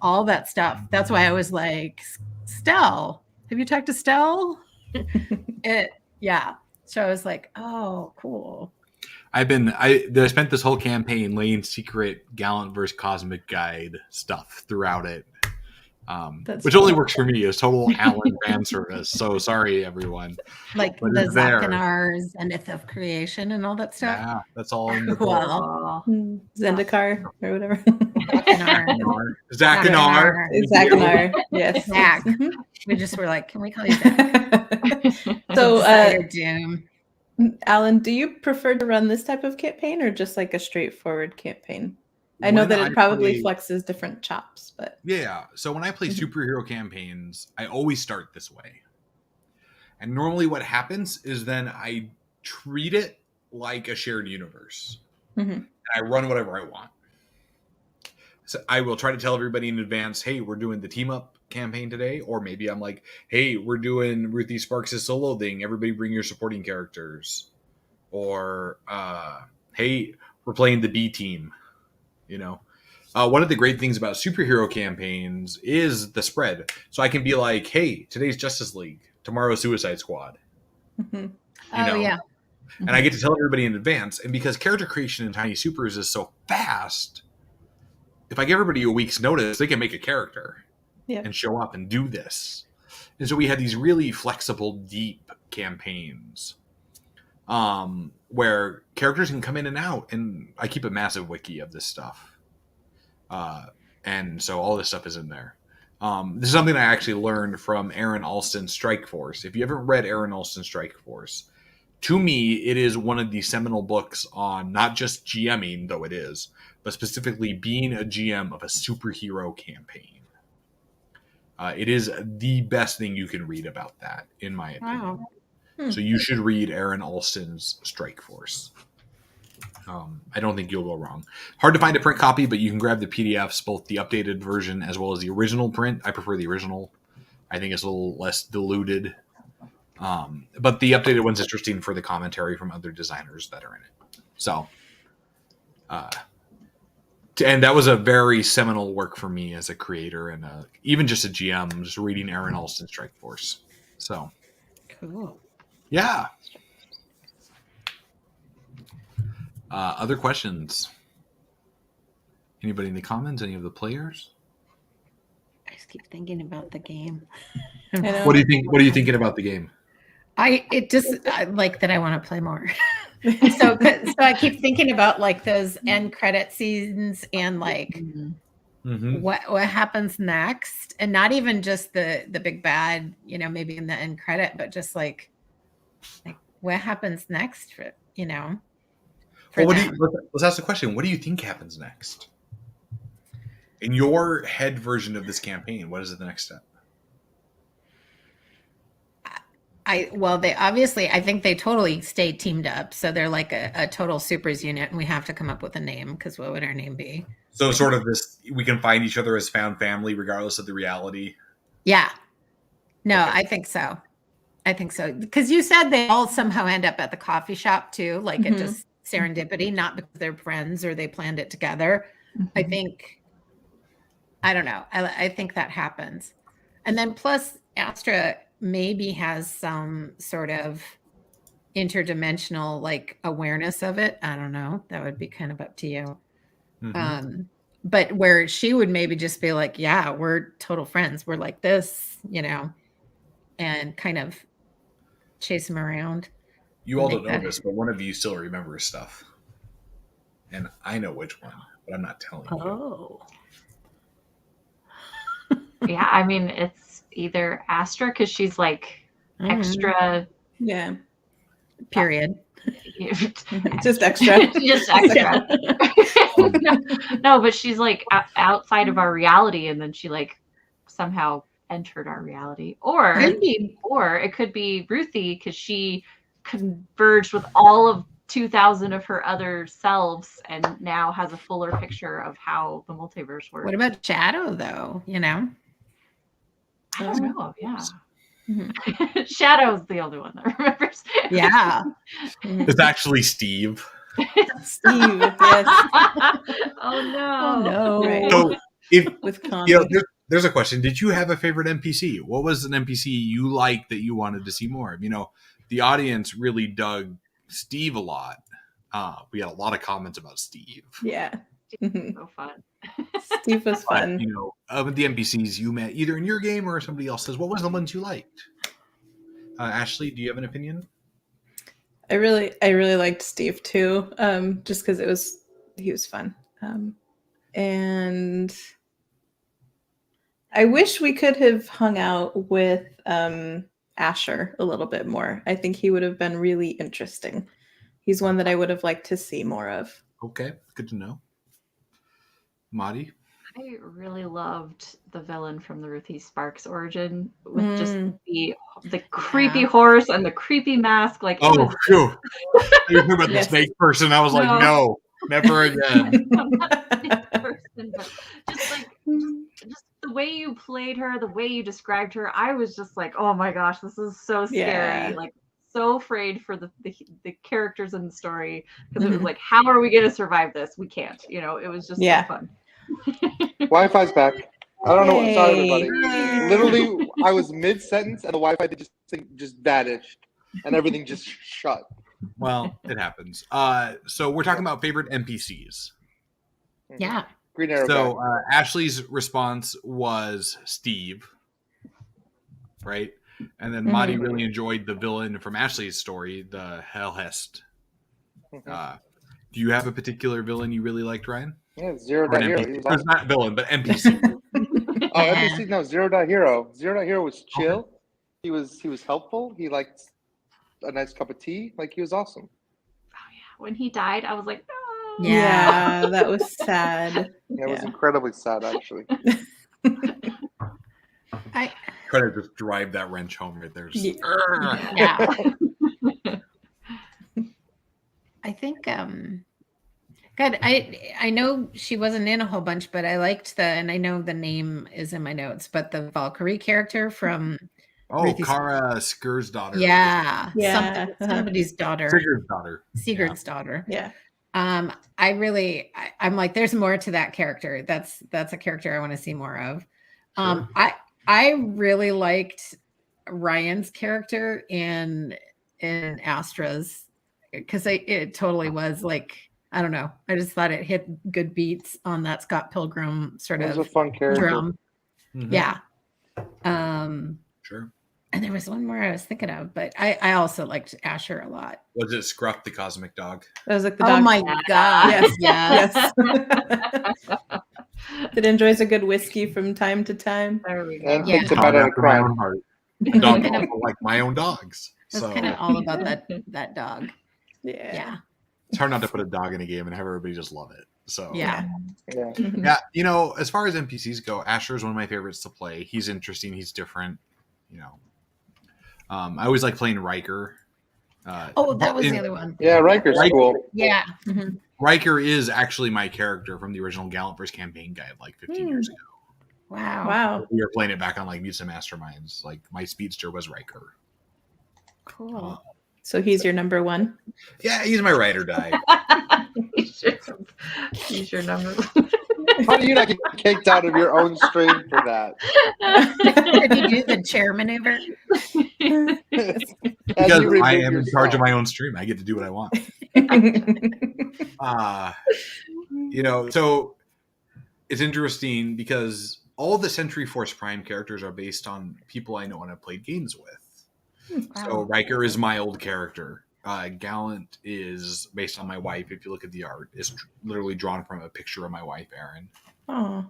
all that stuff. That's why I was like, Stell, have you talked to Stell? So I was like, oh, cool. I spent this whole campaign laying secret GALLANTVERSE Cosmic Guide stuff throughout it. Which only works for me as total Alan fan service. So sorry, everyone. Like the Zakanars, Zenith of Creation and all that stuff. Yeah, that's all in the Zendikar or whatever. Zakanar. Yes. Zach. We just were like, can we call you Zach? So Doom. Alan, do you prefer to run this type of campaign or just like a straightforward campaign? I know that it probably flexes different chops, but so when I play superhero campaigns, I always start this way. And normally what happens is then I treat it like a shared universe. And I run whatever I want. So I will try to tell everybody in advance, hey, we're doing the team up campaign today. Or maybe I'm like, hey, we're doing Ruthie Sparks' solo thing. Everybody bring your supporting characters. Or, hey, we're playing the B team. One of the great things about superhero campaigns is the spread. So I can be like, hey, today's Justice League, tomorrow's Suicide Squad. And I get to tell everybody in advance. And because character creation in Tiny Supers is so fast, if I give everybody a week's notice, they can make a character and show up and do this. And so we have these really flexible, deep campaigns where characters can come in and out, and I keep a massive wiki of this stuff. And so all this stuff is in there. This is something I actually learned from Aaron Alston's Strike Force. If you haven't read Aaron Alston's Strike Force, to me, it is one of the seminal books on not just GMing, though it is, but specifically being a GM of a superhero campaign. It is the best thing you can read about that, in my opinion. Wow. So you should read Aaron Alston's Strike Force. I don't think you'll go wrong. Hard to find a print copy, but you can grab the PDFs, both the updated version as well as the original print. I prefer the original. I think it's a little less diluted. But the updated one's interesting for the commentary from other designers that are in it. So, and that was a very seminal work for me as a creator and even just a GM, just reading Aaron Alston's Strike Force. So, cool. Yeah. Other questions? Anybody in the comments? Any of the players? I just keep thinking about the game. What do you think? What are you thinking about the game? I like that I want to play more. so I keep thinking about like those end credit scenes and like what happens next, and not even just the big bad, maybe in the end credit, but just like what happens next for let's ask the question. What do you think happens next? In your head version of this campaign, what is the next step? I think they totally stay teamed up. So they're like a total supers unit, and we have to come up with a name, because what would our name be? So sort of this, we can find each other as found family regardless of the reality. Yeah. No, okay. I think so. I think so. Because you said they all somehow end up at the coffee shop too, like it just serendipity, not because they're friends or they planned it together. I think, I don't know. I think that happens. And then plus Astra maybe has some sort of interdimensional like awareness of it. I don't know. That would be kind of up to you. But where she would maybe just be like, yeah, we're total friends. We're like this, you know, and kind of chase him around. You all don't know this, but one of you still remembers stuff. And I know which one, but I'm not telling you. Oh. Yeah, I mean, it's either Astra because she's like extra. Yeah. Period. Just extra. Just extra. No, but she's like outside of our reality, and then she like somehow entered our reality. Or it could be Ruthie because she converged with all of 2,000 of her other selves and now has a fuller picture of how the multiverse works. What about Shadow though? You know? I don't know. Yeah. Shadow's the only one that remembers. Yeah. It's actually Steve. Steve, yes. Oh no. Oh no. Right. So if With Connie. you know, there's a question. Did you have a favorite NPC? What was an NPC you liked that you wanted to see more of? You know, the audience really dug Steve a lot. We had a lot of comments about Steve. Yeah. So fun. Steve was fun. But, you know, of the NPCs you met either in your game or somebody else's, what was the ones you liked? Ashley, do you have an opinion? I really liked Steve too. Just because he was fun. And I wish we could have hung out with Asher a little bit more. I think he would have been really interesting. He's one that I would have liked to see more of. Okay, good to know. Marty? I really loved the villain from the Ruthie Sparks origin with just the creepy horse and the creepy mask. Like, oh, phew. You talking about the snake person? I was like, no, never again. I'm not a snake person, but just the way you played her, the way you described her, I was just like, oh my gosh, this is so scary. Like, so afraid for the characters in the story because it was like, how are we going to survive this? We can't. You know, it was just so fun. Wi-Fi's back. I don't know. Sorry, everybody. Literally, I was mid-sentence and the Wi-Fi just vanished and everything just shut. Well, it happens. So we're talking about favorite NPCs. Yeah. Green Arrow. So Ashley's response was Steve, right? And then Marty really enjoyed the villain from Ashley's story, the Hellhest. Do you have a particular villain you really liked, Ryan? Yeah, Zero Dot Hero. He was not villain, but NPC. NPC. No, Zero Dot Hero. Zero Dot Hero was chill. Okay. He was helpful. He liked a nice cup of tea. Like, he was awesome. Oh yeah, when he died, I was like, no. Yeah, that was sad. Yeah, it was incredibly sad, actually. I try to just drive that wrench home right there. Yeah. I think God, I know she wasn't in a whole bunch, but I liked and I know the name is in my notes, but the Valkyrie character from Kara Skur's daughter. Yeah. Somebody's daughter. Sigurd's daughter. Yeah. I'm like, there's more to that character. That's a character I want to see more of. Sure. I really liked Ryan's character in Astra's because it totally was like, I don't know. I just thought it hit good beats on that Scott Pilgrim sort of. It was a fun character. Drum. Yeah. Sure. And there was one more I was thinking of, but I also liked Asher a lot. Was it Scruff the Cosmic Dog? That was like the dog. Oh my God. Yes. It enjoys a good whiskey from time to time. There we go. And thinks about it after my own heart. Dogs like my own dogs. It's kind of all about that dog. Yeah. It's hard not to put a dog in a game and have everybody just love it. So yeah. You know, as far as NPCs go, Asher is one of my favorites to play. He's interesting. He's different. You know, I always like playing Riker. That was the other one. Yeah, Riker's cool. Yeah. Riker is actually my character from the original GALLANTVERSE campaign guide like 15 years ago. Wow. We were playing it back on like Mutants and Masterminds. Like my speedster was Riker. Cool. So he's your number one? Yeah, he's my ride or die. He's your number. How do you not get kicked out of your own stream for that? Did you do the chair maneuver? Because I am in charge of my own stream. I get to do what I want. So it's interesting because all the Century Force Prime characters are based on people I know and I've played games with. Wow. So Riker is my old character. Gallant is based on my wife. If you look at the art, it's literally drawn from a picture of my wife, Erin. Oh,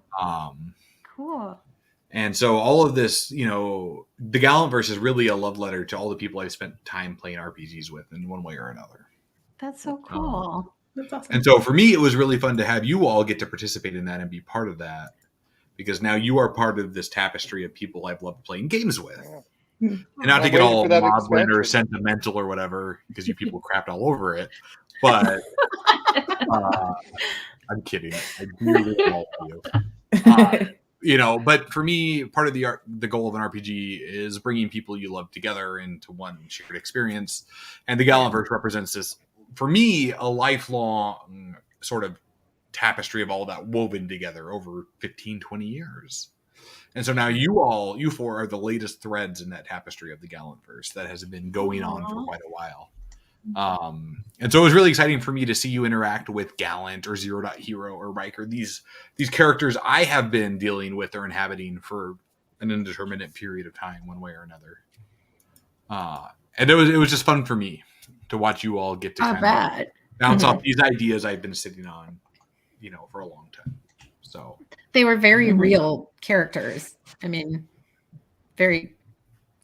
cool. And so all of this, the Gallantverse is really a love letter to all the people I've spent time playing RPGs with in one way or another. That's so cool. That's awesome. And so for me, it was really fun to have you all get to participate in that and be part of that, because now you are part of this tapestry of people I've loved playing games with. And not to get all maudlin or sentimental or whatever, because you people crapped all over it. But I'm kidding. I do really love you. But for me, part of the goal of an RPG is bringing people you love together into one shared experience. And the Gallantverse represents this, for me, a lifelong sort of tapestry of all that woven together over 15, 20 years. And so now you four are the latest threads in that tapestry of the Gallantverse that has been going on for quite a while. And so it was really exciting for me to see you interact with Gallant or Zero.Hero or Riker, these characters I have been dealing with or inhabiting for an indeterminate period of time, one way or another. And it was just fun for me to watch you all get to kind of bounce off these ideas I've been sitting on, for a long time. So they were very real characters. I mean, very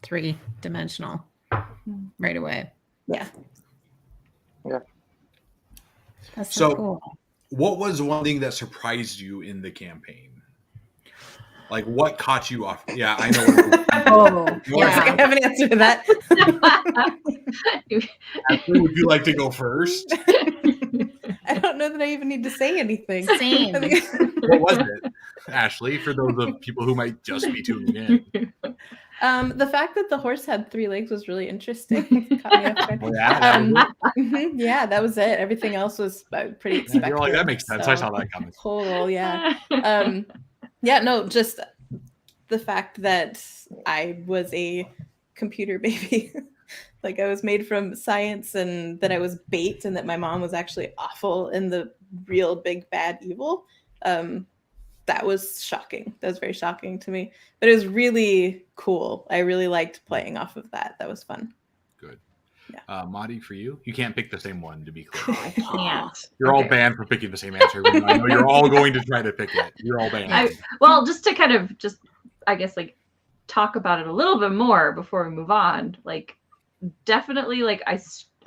3-dimensional right away. Yeah. Yeah. That's so cool. What was one thing that surprised you in the campaign? Like, what caught you off? Yeah, I know. I have an answer to that. Ashley, would you like to go first? I don't know that I even need to say anything. Same. What was it, Ashley, for those of people who might just be tuning in? The fact that the horse had 3 legs was really interesting. Caught me off guard. Yeah, that was it. Everything else was pretty expected. You're like, that makes sense. I saw that coming. Total, yeah. Just the fact that I was a computer baby. Like, I was made from science, and that I was bait, and that my mom was actually awful and the real big bad evil. That was shocking. That was very shocking to me. But it was really cool. I really liked playing off of that. That was fun. Good. Yeah. Madi, for you? You can't pick the same one, to be clear. I can't. You're all banned for picking the same answer. I know you're all going to try to pick it. You're all banned. Just to kind of I guess, talk about it a little bit more before we move on. Definitely,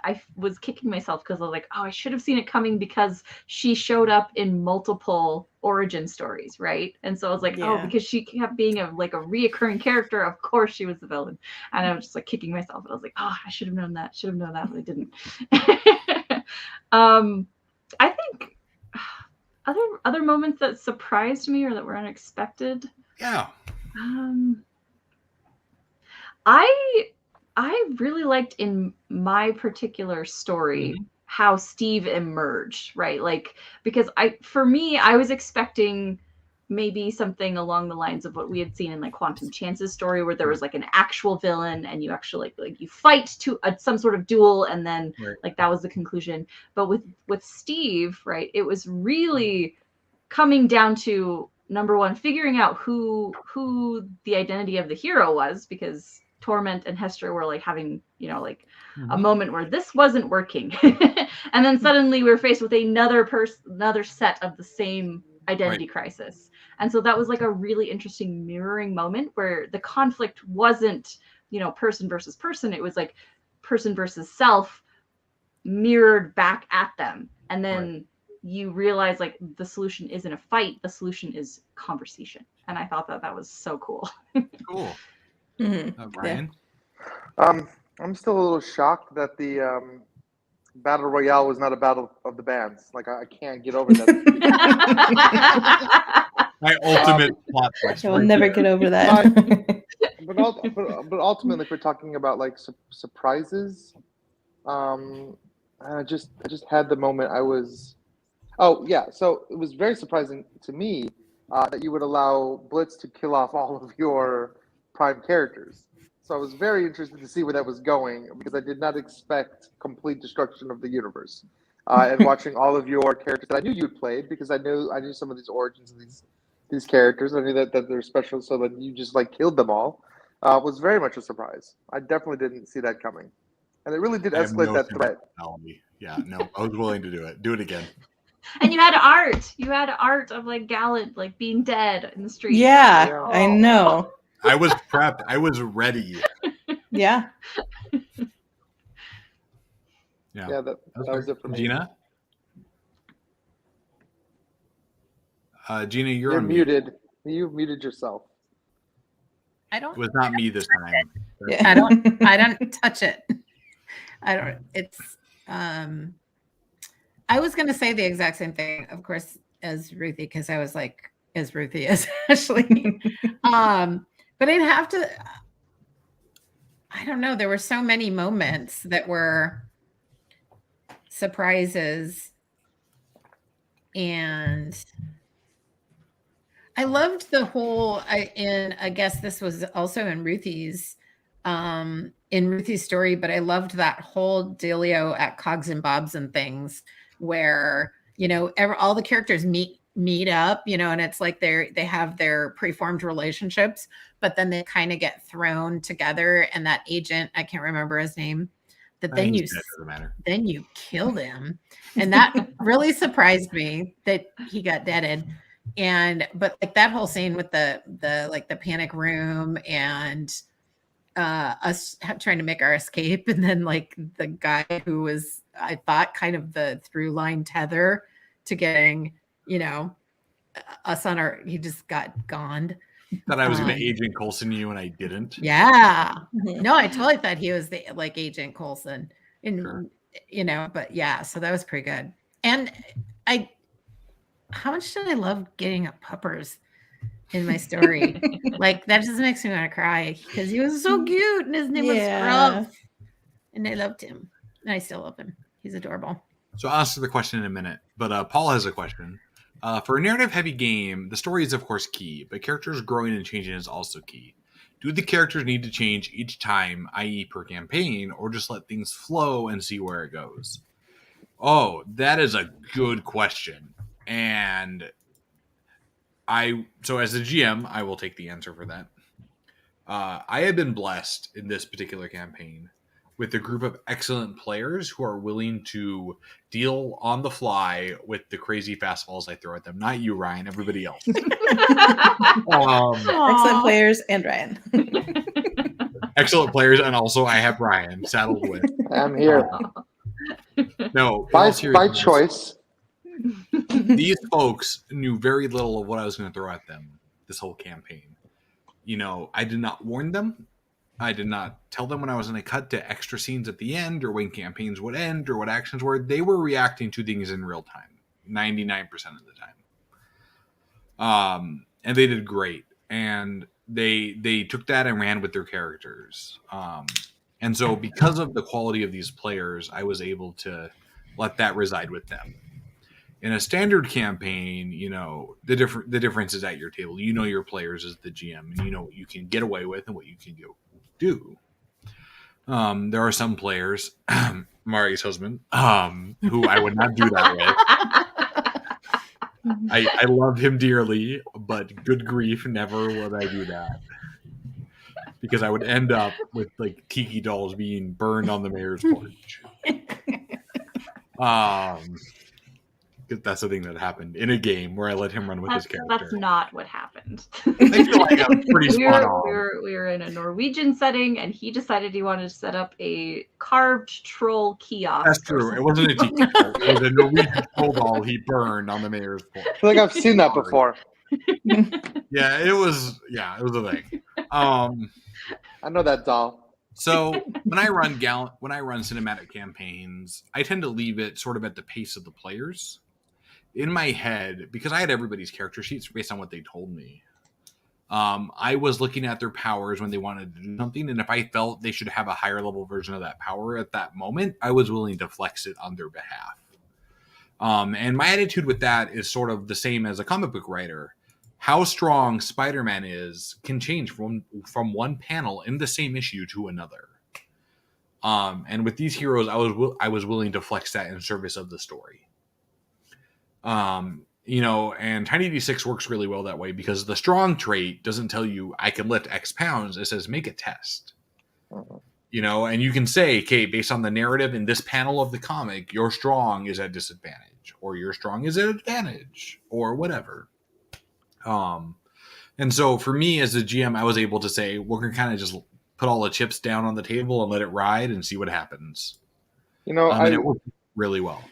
I was kicking myself because I was like, oh, I should have seen it coming because she showed up in multiple origin stories, right? And so I was like, oh, because she kept being a reoccurring character, of course she was the villain. And I was just kicking myself. And I was like, oh, I should have known that. But I didn't. I think other moments that surprised me or that were unexpected. Yeah. I really liked in my particular story how Steve emerged, right? Because I was expecting maybe something along the lines of what we had seen in Quantum Chance's story, where there was an actual villain and you actually you fight to some sort of duel, and then that was the conclusion. But with Steve, right, it was really coming down to, number one, figuring out who the identity of the hero was, because Torment and Hester were having, a moment where this wasn't working. And then suddenly we were faced with another set of the same identity crisis. And so that was a really interesting mirroring moment where the conflict wasn't, person versus person. It was person versus self mirrored back at them. And then you realize the solution isn't a fight. The solution is conversation. And I thought that was so cool. Cool. Brian? I'm still a little shocked that the Battle Royale was not a battle of the bands. I can't get over that. My ultimate plot twist. I'll never get over that. but ultimately, if we're talking about like surprises, I just had the moment I was. Oh yeah, so it was very surprising to me that you would allow Blitz to kill off all of your prime characters. So I was very interested to see where that was going because I did not expect complete destruction of the universe. And watching all of your characters that I knew you'd played because I knew some of these origins of these characters. I knew that they're special, so that you just like killed them all was very much a surprise. I definitely didn't see that coming, and it really did I have escalate no that threat. sentimentality. Yeah, no, I was willing to do it. Do it again. And you had art. You had art of like Gallant like being dead in the street. Yeah, Yeah. I know. I was prepped. I was ready. Yeah. Yeah, that was it for me. Gina? Gina, you're You're on mute. muted. You muted yourself. I don't. It was not me this time. Yeah. I don't touch it. It's I was going to say the exact same thing, of course, as Ruthie, because I was like, as Ruthie as Ashley. But I'd have to, I don't know. There were so many moments that were surprises. And I loved the whole, I guess this was also in Ruthie's story, but I loved that whole dealio at Cogs and Bobs and things where, you know, all the characters meet up, you know, and it's like they have their preformed relationships, but then they kind of get thrown together. And that agent, I can't remember his name, that then you killed him. And that really surprised me that he got deaded. But like that whole scene with the like the panic room and us trying to make our escape, and then like the guy who was, I thought, kind of the through line tether to getting, you know, us on our, he just got goned. Thought I was going to Agent Coulson you, and I didn't. Yeah, no, I totally thought he was the like Agent Coulson, and Sure. you know, but yeah, so that was pretty good. And how much did I love getting up Puppers in my story? Like that just makes me want to cry because he was so cute and his name was Scruff, and I loved him, and I still love him. He's adorable. So I'll answer the question in a minute, but Paul has a question. For a narrative-heavy game, the story is of course key, but characters growing and changing is also key. Do the characters need to change each time, i.e. per campaign, or just let things flow and see where it goes? Oh, that is a good question. And so as a GM, I will take the answer for that. I have been blessed in this particular campaign with a group of excellent players who are willing to deal on the fly with the crazy fastballs I throw at them. Not you, Ryan, everybody else. Excellent players and Ryan. Excellent players, and also I have Ryan saddled with. I'm here. No, by choice. These folks knew very little of what I was going to throw at them this whole campaign. You know, I did not warn them. I did not tell them when I was going to cut to extra scenes at the end or when campaigns would end or what actions were. They were reacting to things in real time, 99% of the time. And they did great. And they took that and ran with their characters. And so because of the quality of these players, I was able to let that reside with them. In a standard campaign, you know, the difference is at your table. You know your players as the GM, and you know what you can get away with and what you can do. There are some players, Mari's husband, who I would not do that with. I love him dearly, but good grief, never would I do that. Because I would end up with like tiki dolls being burned on the mayor's porch. That's the thing that happened in a game where I let him run with his character. That's not what happened. I feel like I'm pretty spot on. We were in a Norwegian setting, and he decided he wanted to set up a carved troll kiosk. That's true. It wasn't a tiki doll. It was a Norwegian troll doll he burned on the mayor's porch. I feel like I've seen that before. Yeah, it was a thing. I know that doll. So when I run cinematic campaigns, I tend to leave it sort of at the pace of the players. In my head, because I had everybody's character sheets based on what they told me, I was looking at their powers when they wanted to do something, and if I felt they should have a higher level version of that power at that moment, I was willing to flex it on their behalf. And my attitude with that is sort of the same as a comic book writer. How strong Spider-Man is can change from one panel in the same issue to another. And with these heroes, I was willing to flex that in service of the story. And Tiny D6 works really well that way because the strong trait doesn't tell you I can lift X pounds. It says make a test. And you can say, okay, based on the narrative in this panel of the comic, your strong is at disadvantage, or your strong is at advantage, or whatever. And so for me as a GM, I was able to say, we're going to kind of just put all the chips down on the table and let it ride and see what happens. And it worked really well.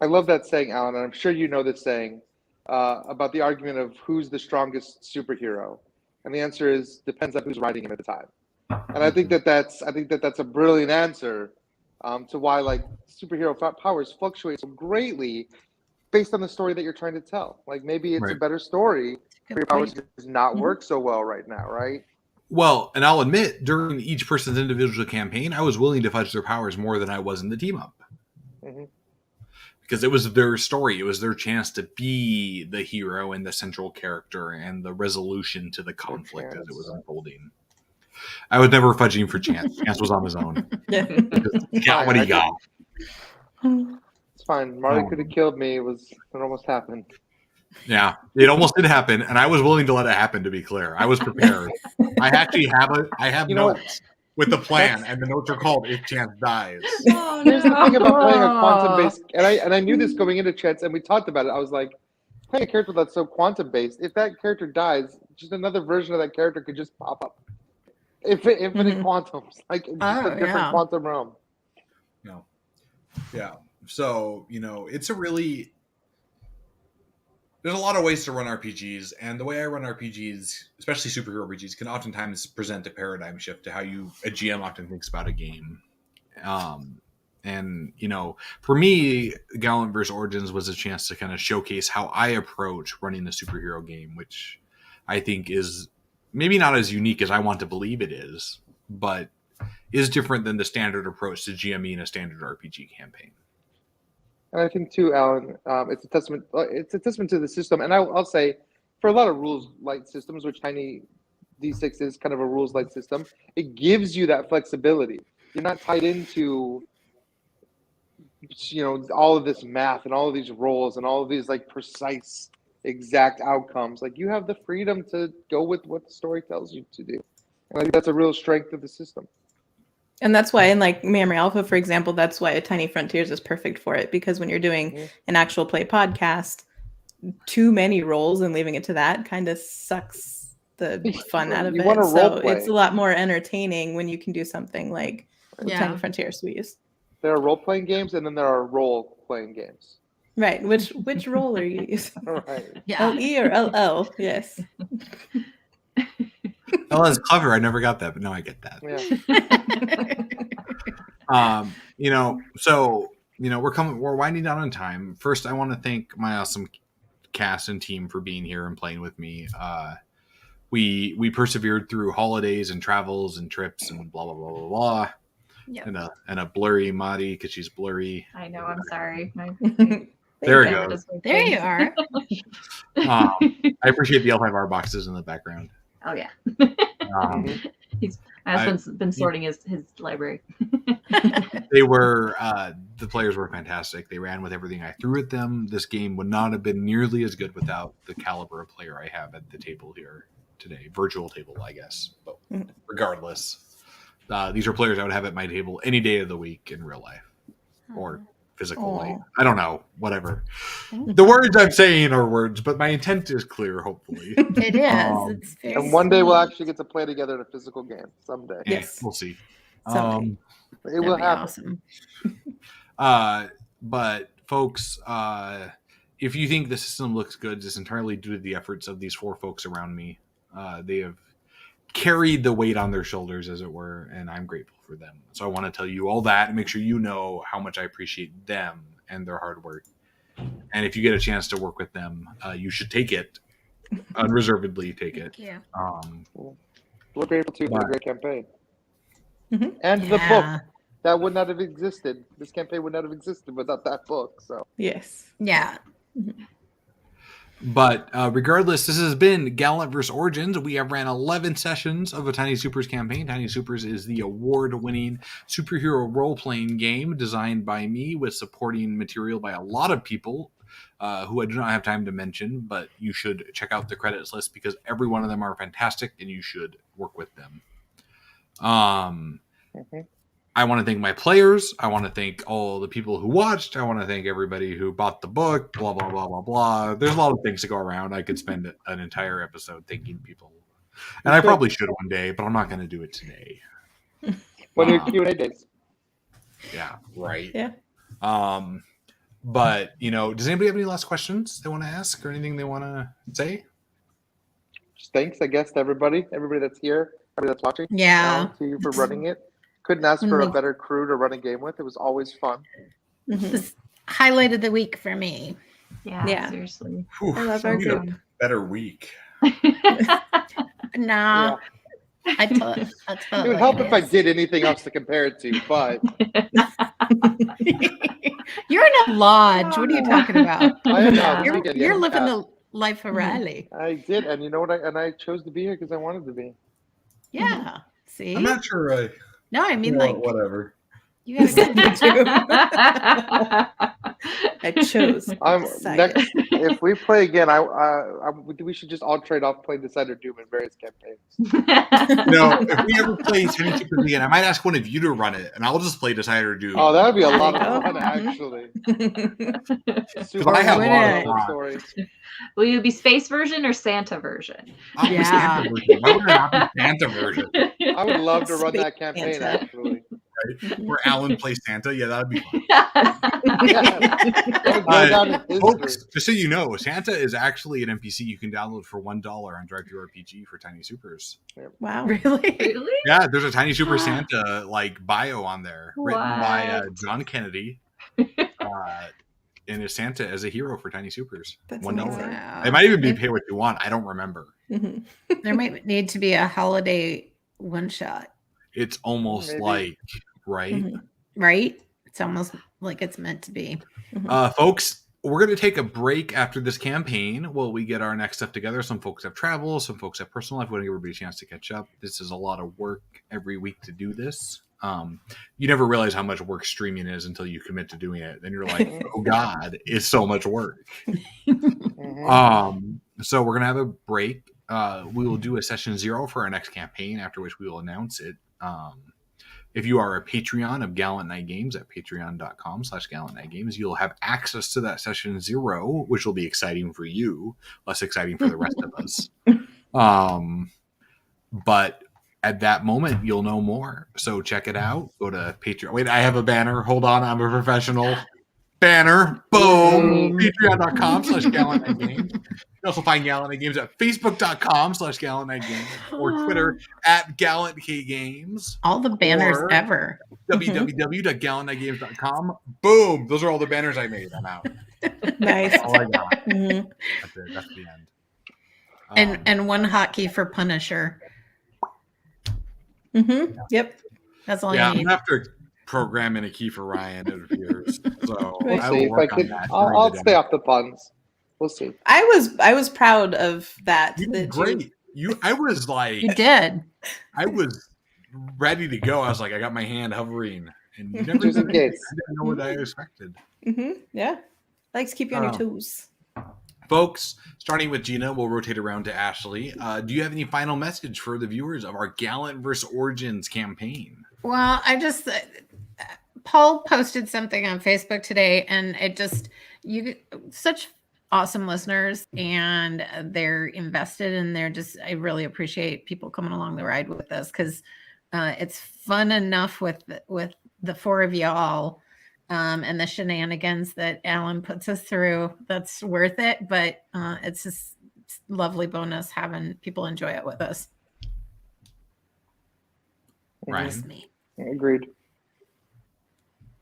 I love that saying, Alan, and I'm sure you know this saying about the argument of who's the strongest superhero. And the answer is depends on who's writing him at the time. And I think that's a brilliant answer to why like superhero powers fluctuate so greatly based on the story that you're trying to tell. Like maybe it's a better story. Your powers does not work so well right now, right? Well, and I'll admit, during each person's individual campaign, I was willing to fudge their powers more than I was in the team up. Because it was their story. It was their chance to be the hero and the central character and the resolution to the conflict as it was unfolding. I was never fudging for Chance. Chance was on his own. He got what he got. It's fine. Marty could have killed me. It almost happened. Yeah, it almost did happen, and I was willing to let it happen, to be clear. I was prepared. I actually have notes with the plan, and the notes are called If Chance Dies. Here's the thing about playing a quantum-based, and I knew this going into Chance, and we talked about it. I was like, playing a character that's so quantum-based, if that character dies, just another version of that character could just pop up. Infinite quantums, like just a different quantum realm. No. Yeah. So, it's a really... There's a lot of ways to run RPGs, and the way I run RPGs, especially superhero RPGs, can oftentimes present a paradigm shift to how a GM often thinks about a game. For me, Gallantverse Origins was a chance to kind of showcase how I approach running a superhero game, which I think is maybe not as unique as I want to believe it is, but is different than the standard approach to GMing a standard RPG campaign. And I think too, Alan, it's a testament. It's a testament to the system. And I'll say, for a lot of rules-light systems, which Tiny D6 is kind of a rules-light system, it gives you that flexibility. You're not tied into, all of this math and all of these roles and all of these like precise, exact outcomes. Like you have the freedom to go with what the story tells you to do. And I think that's a real strength of the system. And that's why in like Memory Alpha, for example, that's why a Tiny Frontiers is perfect for it. Because when you're doing an actual play podcast, too many roles and leaving it to that kind of sucks the fun out of it. So it's a lot more entertaining when you can do something like Tiny Frontiers we use. There are role-playing games and then there are role-playing games. Right. Which role are you using? Right. Yeah. LE or LL? Yes. Oh, that's clever. I never got that, but now I get that. Yeah. We're winding down on time. First, I want to thank my awesome cast and team for being here and playing with me. We persevered through holidays and travels and trips and blah blah blah blah blah. Yep. And a blurry Madi because she's blurry. I know. I'm sorry. There it goes. There you are. I appreciate the L5R boxes in the background. Oh yeah. My husband's been sorting his library. The players were fantastic. They ran with everything I threw at them. This game would not have been nearly as good without the caliber of player I have at the table here today. Virtual table, I guess. But regardless, these are players I would have at my table any day of the week in real life or physical life. I don't know, whatever. The words I'm saying are words, but my intent is clear, hopefully. It is. It's very and one day we'll actually get to play together in a physical game someday. Yes. We'll see. Someday. It will happen. Awesome. But folks, if you think the system looks good, it's entirely due to the efforts of these four folks around me. They have carried the weight on their shoulders, as it were, and I'm grateful for them. So I want to tell you all that and make sure you know how much I appreciate them and their hard work. And if you get a chance to work with them, you should take it unreservedly take it. Thank you. We're grateful too for the But- great campaign. Mhm. And the Yeah. book that would not have existed. This campaign would not have existed without that book. So Yes. Yeah. But regardless, this has been Gallantverse Origins. We have ran 11 sessions of a Tiny Supers campaign. Tiny Supers is the award-winning superhero role-playing game designed by me with supporting material by a lot of people who I do not have time to mention, but you should check out the credits list because every one of them are fantastic and you should work with them. I want to thank my players. I want to thank all the people who watched. I want to thank everybody who bought the book, blah, blah, blah, blah, blah. There's a lot of things to go around. I could spend an entire episode thanking people. And I probably should one day, but I'm not going to do it today. what are your Q&A days? Yeah, right. Yeah. But, does anybody have any last questions they want to ask or anything they want to say? Just thanks, I guess, to everybody that's here, everybody that's watching. Yeah. Alan, to you for running it. Couldn't ask for a better crew to run a game with. It was always fun. This highlight of the week for me. Yeah. Seriously. Whew, I love our need a group. better week. Nah. I tell it It would help if I did anything else to compare it to, but You're in a lodge. What are you talking about? I am not. You're living the life of Riley. I did, and you know what? I chose to be here because I wanted to be. Yeah. See? I'm not sure. No, I mean like whatever. you gotta I chose. I'm decided. next. If we play again, we should just all trade off playing Decider Doom in various campaigns. No, if we ever play Tiny Supers again, I might ask one of you to run it, and I'll just play Decider Doom. Oh, that would be a lot There you of go. fun, actually. I have a lot of stories. Will you be space version or Santa version? I'll be Yeah. Santa version. Why would I not be Santa version? I would love to run Space that campaign, Santa. actually. Right? Where Alan plays Santa? Yeah, that'd be fun. That would go down in history. Folks, just so you know, Santa is actually an NPC you can download for $1 on DriveThruRPG for Tiny Supers. Wow. really? Really? Yeah, there's a Tiny Super Santa bio on there, written by What? John Kennedy. And is Santa as a hero for Tiny Supers. That's $1. amazing. It might even be pay what you want. I don't remember. Mhm. There might need to be a holiday one shot, It's almost Maybe. like, right? Mhm. right? It's almost like it's meant to be. Folks, we're going to take a break after this campaign while we get our next stuff together. Some folks have travel, some folks have personal life. We want to give everybody a chance to catch up. This is a lot of work every week to do this. You never realize how much work streaming is until you commit to doing it. Then you're like, oh God, it's so much work. Mhm. So we're going to have a break. We will do a session 0 for our next campaign, after which we will announce it. If you are a Patreon of Gallant Night Games at patreon.com/Gallant Night Games, you'll have access to that session 0, which will be exciting for you, less exciting for the rest of us. But at that moment, you'll know more. So check it out. Go to Patreon. Wait, I have a banner. Hold on. I'm a professional. Banner. Boom. Patreon.com/Gallant Night Games. You can also find Gallant Night Games at Facebook.com/Gallant Night Games or Twitter at Gallant K Games. All the banners Or- ever. www.gallantnightgames.com. Boom. Those are all the banners I made. I'm out. Nice. That's all I got. Mhm. That's it. That's the end. And one hotkey for Punisher. Mhm. Yep. That's all Yeah, I I'm need. gonna have to program in a key for Ryan, it appears. So We'll I see will if I work on can. that. I'll during the stay day. off the puns. We'll see. I was proud of that. You that did great. I was like, You did. I was ready to go. I was like, I got my hand hovering, and you never Just in did. case. I didn't know what I expected. Yeah. Likes to keep you on your Oh. toes. Folks, starting with Gina, we'll rotate around to Ashley. Do you have any final message for the viewers of our Gallantverse Origins campaign? Well, I just Paul posted something on Facebook today, and it just such awesome listeners, and they're invested, and I really appreciate people coming along the ride with us because it's fun enough with the four of y'all. And the shenanigans that Alan puts us through, that's worth it. But it's just lovely bonus having people enjoy it with us. Ryan? Just me. Agreed.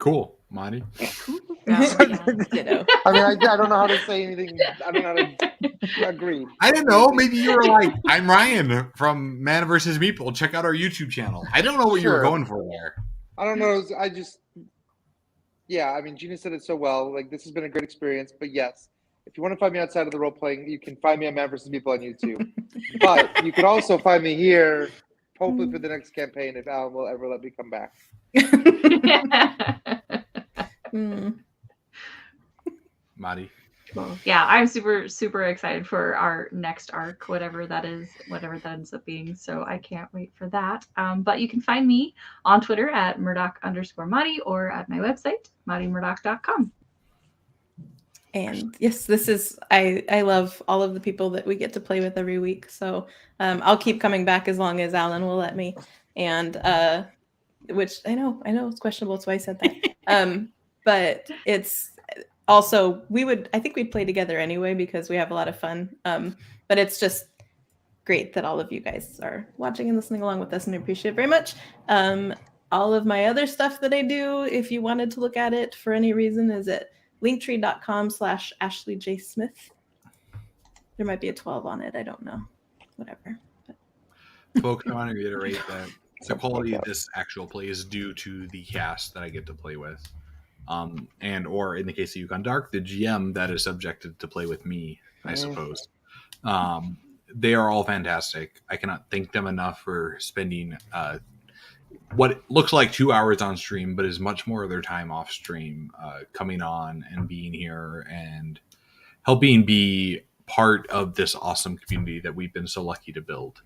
Cool, Monty. Ditto. I mean, I don't know how to say anything. I don't know how to agree. I don't know. Maybe you were like, I'm Ryan from Man vs. Meeple. Check out our YouTube channel. I don't know what you were going for there. I don't know. I just, yeah, I mean, Gina said it so well. Like, this has been a great experience. But yes, if you want to find me outside of the role playing, you can find me on Man vs. Meeple on YouTube. But you can also find me here, hopefully for the next campaign, if Alan will ever let me come back. Marty. Well, yeah, I'm super excited for our next arc, whatever that is, whatever that ends up being. So I can't wait for that. But you can find me on Twitter at Murdoch_Madi or at my website, MadiMurdoch.com. And yes, this is I love all of the people that we get to play with every week. So I'll keep coming back as long as Alan will let me. And which I know it's questionable, that's why I said that. But it's also I think we'd play together anyway because we have a lot of fun. But it's just great that all of you guys are watching and listening along with us, and I appreciate it very much. All of my other stuff that I do, if you wanted to look at it for any reason, is at linktree.com/Ashley J. Smith. There might be a 12 on it. I don't know. Whatever. Folks, I want to reiterate that the quality of this actual play is due to the cast that I get to play with. And or in the case of Yukon Dark, the GM that is subjected to play with me, I suppose. They are all fantastic. I cannot thank them enough for spending what looks like 2 hours on stream, but is much more of their time off stream, coming on and being here and helping be part of this awesome community that we've been so lucky to build.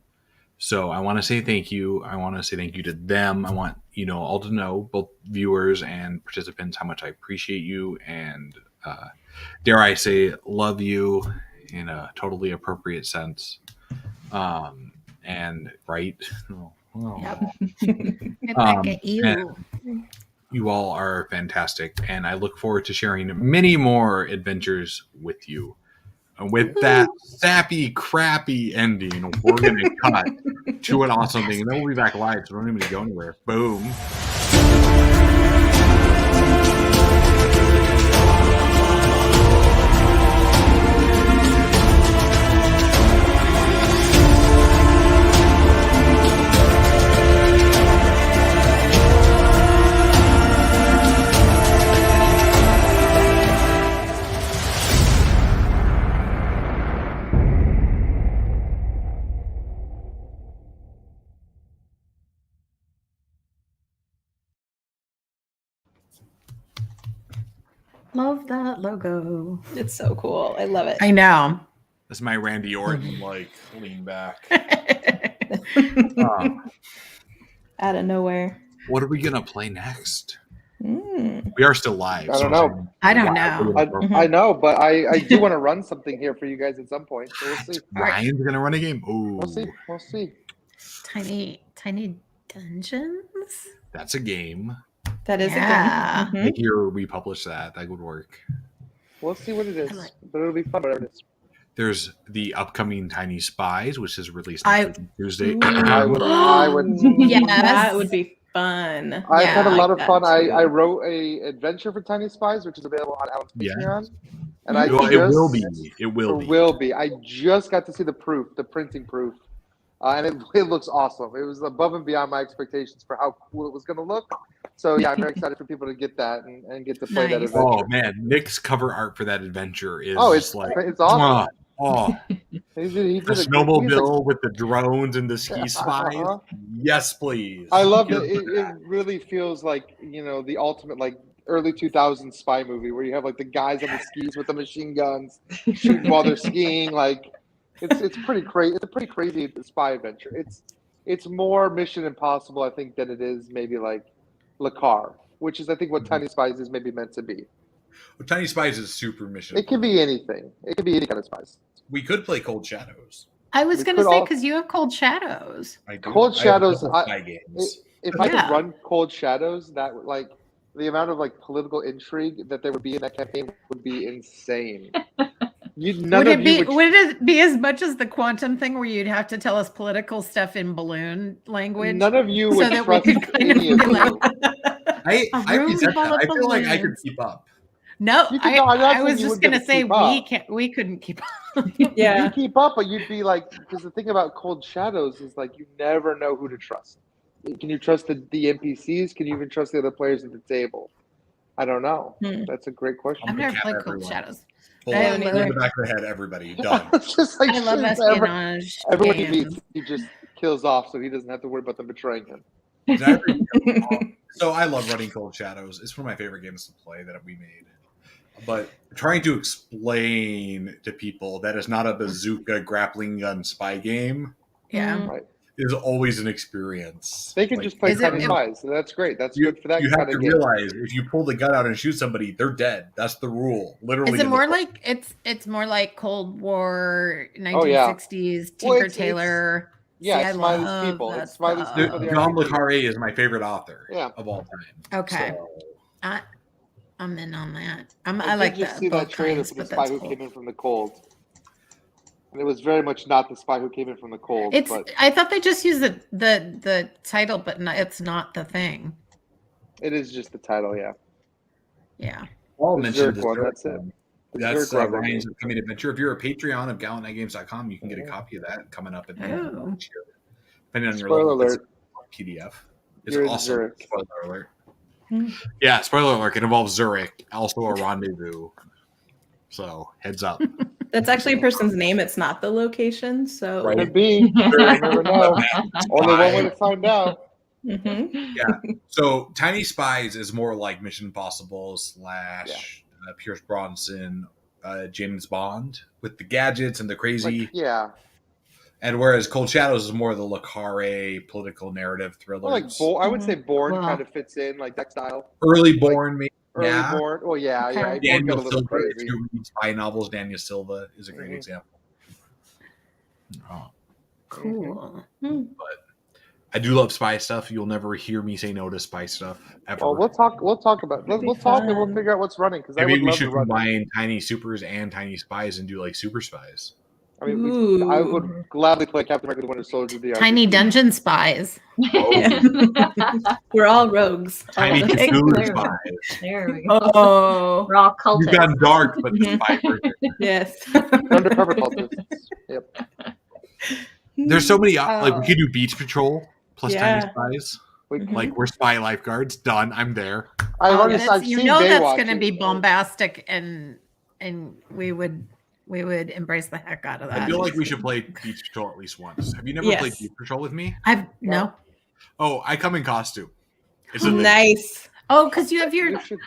So I want to say thank you. I want to say thank you to them. I want all to know, both viewers and participants, how much I appreciate you and dare I say love you in a totally appropriate sense. And right. Yep. Back at you. You all are fantastic, and I look forward to sharing many more adventures with you. And with that sappy, crappy ending, we're going to cut to an awesome thing. And then we'll be back live, so don't even go anywhere. Boom. Love that logo. It's so cool. I love it. I know. That's my Randy Orton, lean back. Out of nowhere. What are we going to play next? We are still live. I don't know. I don't know. I know, but I do want to run something here for you guys at some point. So we'll see. Ryan's going to run a game. Ooh. We'll see. Tiny dungeons? That's a game. That is Yeah. a game. If you republish that would work. We'll see what it is, but it'll be fun, whatever it is. There's the upcoming Tiny Spies, which is released next Tuesday. I would Yes. That would be fun. I've had a lot of that fun. too. I wrote a adventure for Tiny Spies, which is available on Alan's Patreon. And it will be. I just got to see the printing proof. And it looks awesome. It was above and beyond my expectations for how cool it was going to look. So yeah, I'm very excited for people to get that and get to play that adventure. Oh man, Nick's cover art for that adventure is it's awesome. He did a snowmobile with the drones and the ski spies. Yes, please. I love it. It really feels like the ultimate early 2000s spy movie where you have the guys on the skis with the machine guns shooting while they're skiing. It's pretty crazy. It's a pretty crazy spy adventure. It's more Mission Impossible, I think, than it is maybe Le Car, which is I think what Tiny Spies is maybe meant to be. Well, Tiny Spies is super Mission. It can be anything. It can be any kind of spies. We could play Cold Shadows. I was going to say because you have Cold Shadows. I do. Cold Shadows. Games. If I could run Cold Shadows, that the amount of political intrigue that there would be in that campaign would be insane. Would it be as much as the quantum thing where you'd have to tell us political stuff in balloon language? None of you would trust any of you. I room reset full that. of I feel like I could balloons. keep up. No, You could- no, I'm not I saying was you just wouldn't be gonna able to say keep up. we couldn't keep up. Yeah. You keep up, but you'd be like, because the thing about Cold Shadows is like you never know who to trust. Can you trust the NPCs? Can you even trust the other players at the table? I don't know. That's a great question. I've gonna never cap played everyone. Cold Shadows. Full I on, love in it. the back of the head, everybody. Done. It's just like I love espionage everyone he games. meets, he just kills off, so he doesn't have to worry about them betraying him. So I love running Cold Shadows. It's one of my favorite games to play that we made. But trying to explain to people that it's not a bazooka grappling gun spy game Yeah. Right. is always an experience. They can just play Is it- Tiny Spies, so that's great. That's You, good for that you have kind to of game. realize if you pull the gun out and shoot somebody, they're dead. That's the rule. Literally. Is it in the more book. like it's more like Cold War, Oh, yeah. 1960s, Well, Tinker it's- Taylor? Yeah, See, I it's Smiley's love people. that It's Smiley's stuff. people. John le Carré is my favorite author of all time. Okay. So, I'm in on that. I I like did just that. see that both trailer kinds, for the but Spy that's Who cool. Came In From the Cold. And it was very much not the Spy Who Came In From the Cold. It's. But I thought they just used the title, but it's not the thing. it is just the title, yeah. Yeah. Paul The mentioned Zurich the one, Zurich that's it. one. The That's Zurich one, Ryan's upcoming adventure. If you're a Patreon of GALLANTVERSE.com, you can get a copy of that coming up at the end of Oh. next year. Depending on your Spoiler level, it's alert. a PDF. It's You're in awesome. Zurich. Spoiler alert. Hmm. Yeah, spoiler alert. It involves Zurich, also a rendezvous. So heads up. That's actually a person's name. It's not the location. So Right. Could be. You never know. Only one way to find out. Mhm. So Tiny Spies is more like Mission Impossible / Pierce Bronson, James Bond with the gadgets and the crazy. Like, yeah. And whereas Cold Shadows is more the le Carré political narrative thrillers. Well, like I would say Bourne Cool. kind of fits in, like that style. Early Born, maybe. Early Yeah. Bourne. Oh, yeah, Okay. yeah. Bourne got a Daniel little Silva, if crazy. you read spy novels, Daniel Silva is a great Mhm. example. Oh, Cool. I do love spy stuff. You'll never hear me say no to spy stuff ever. Well, we'll talk about. It'd be We'll talk and we'll fun. figure out what's running because I Maybe would we love should to run. combine Tiny Supers and Tiny Spies and do like Super Spies. I mean, Ooh. I would gladly play Captain America: The Winter Soldier. The Tiny dungeon spies. We're all rogues. All Tiny of us. Cthulhu There. Spies. There we go. Oh. We're all You've cultists. gone dark, but the spy version. Yes. Undercover cultists. Yep. There's so many. Like we could do Beach Patrol plus Yeah. Tiny Spies. We, Mhm. Like we're spy lifeguards. Done. I'm there. I've You seen know that's Baywatch. going to be bombastic, and we would embrace the heck out of that. I feel like we should play Beach Patrol at least once. Have you never Yes. played Beach Patrol with me? No. Oh, I come in costume. It's a thing. Nice. Oh, because you have your. You should-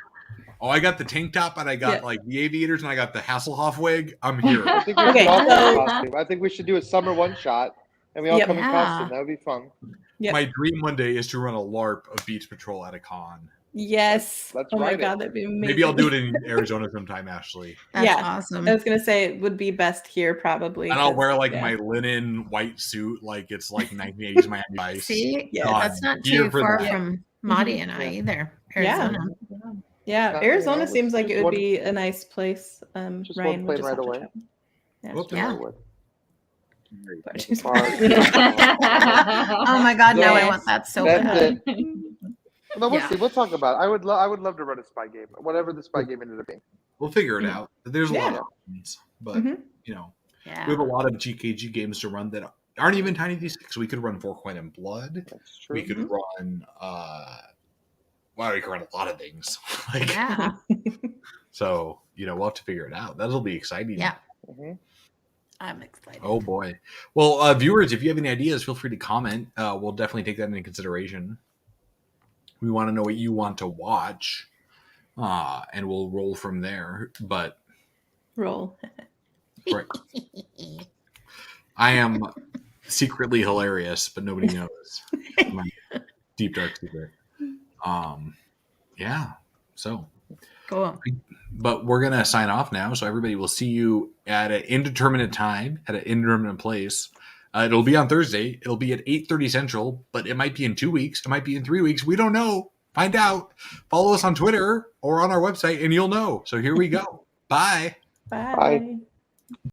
Oh, I got the tank top and I got Yeah. like the aviators and I got the Hasselhoff wig. I'm here. I think we Okay, should all come so- in costume. I think we should do a summer one shot, and we all Yep. come in Yeah. costume. That would be fun. Yep. My dream one day is to run a LARP of Beach Patrol at a con. Yes. Let's oh my write it. god, that'd be amazing. Maybe I'll do it in Arizona sometime, Ashley. That's Yeah. awesome. I was gonna say it would be best here probably. And I'll 'cause, wear like yeah. my linen white suit, like it's like 1980s Miami Vice. See, Yeah. God, that's not here too for far that. from Maudie and I either. Arizona. Yeah, Not- Arizona yeah, seems like just it would one- be a nice place. Just Ryan one would plane just right have to away. travel. Yeah. Whoops. Yeah. But- Far. Oh my God! Now I Yes. want that so That's bad. it. No, we'll Yeah. see. We'll talk about it. I would love to run a spy game, whatever the spy game ended up being. We'll figure it out. There's a lot Yeah. of options, but Mhm. you know, Yeah. we have a lot of GKG games to run that aren't even Tiny D6. We could run For Coin and Blood. That's true. We could run well, we could run a lot of things. Like, Yeah. so we'll have to figure it out. That'll be exciting. Yeah. Mhm. I'm excited. Oh boy. Well, viewers, if you have any ideas, feel free to comment. We'll definitely take that into consideration. We want to know what you want to watch, and we'll roll from there. But Roll. right, I am secretly hilarious, but nobody knows my deep dark secret. Yeah. So, Cool. but we're gonna sign off now. So everybody will see you at an indeterminate time at an indeterminate place. It'll be on Thursday. It'll be at 8:30 Central, but it might be in 2 weeks. It might be in 3 weeks. We don't know. Find out. Follow us on Twitter or on our website, and you'll know. So here we go. Bye. Bye. Bye.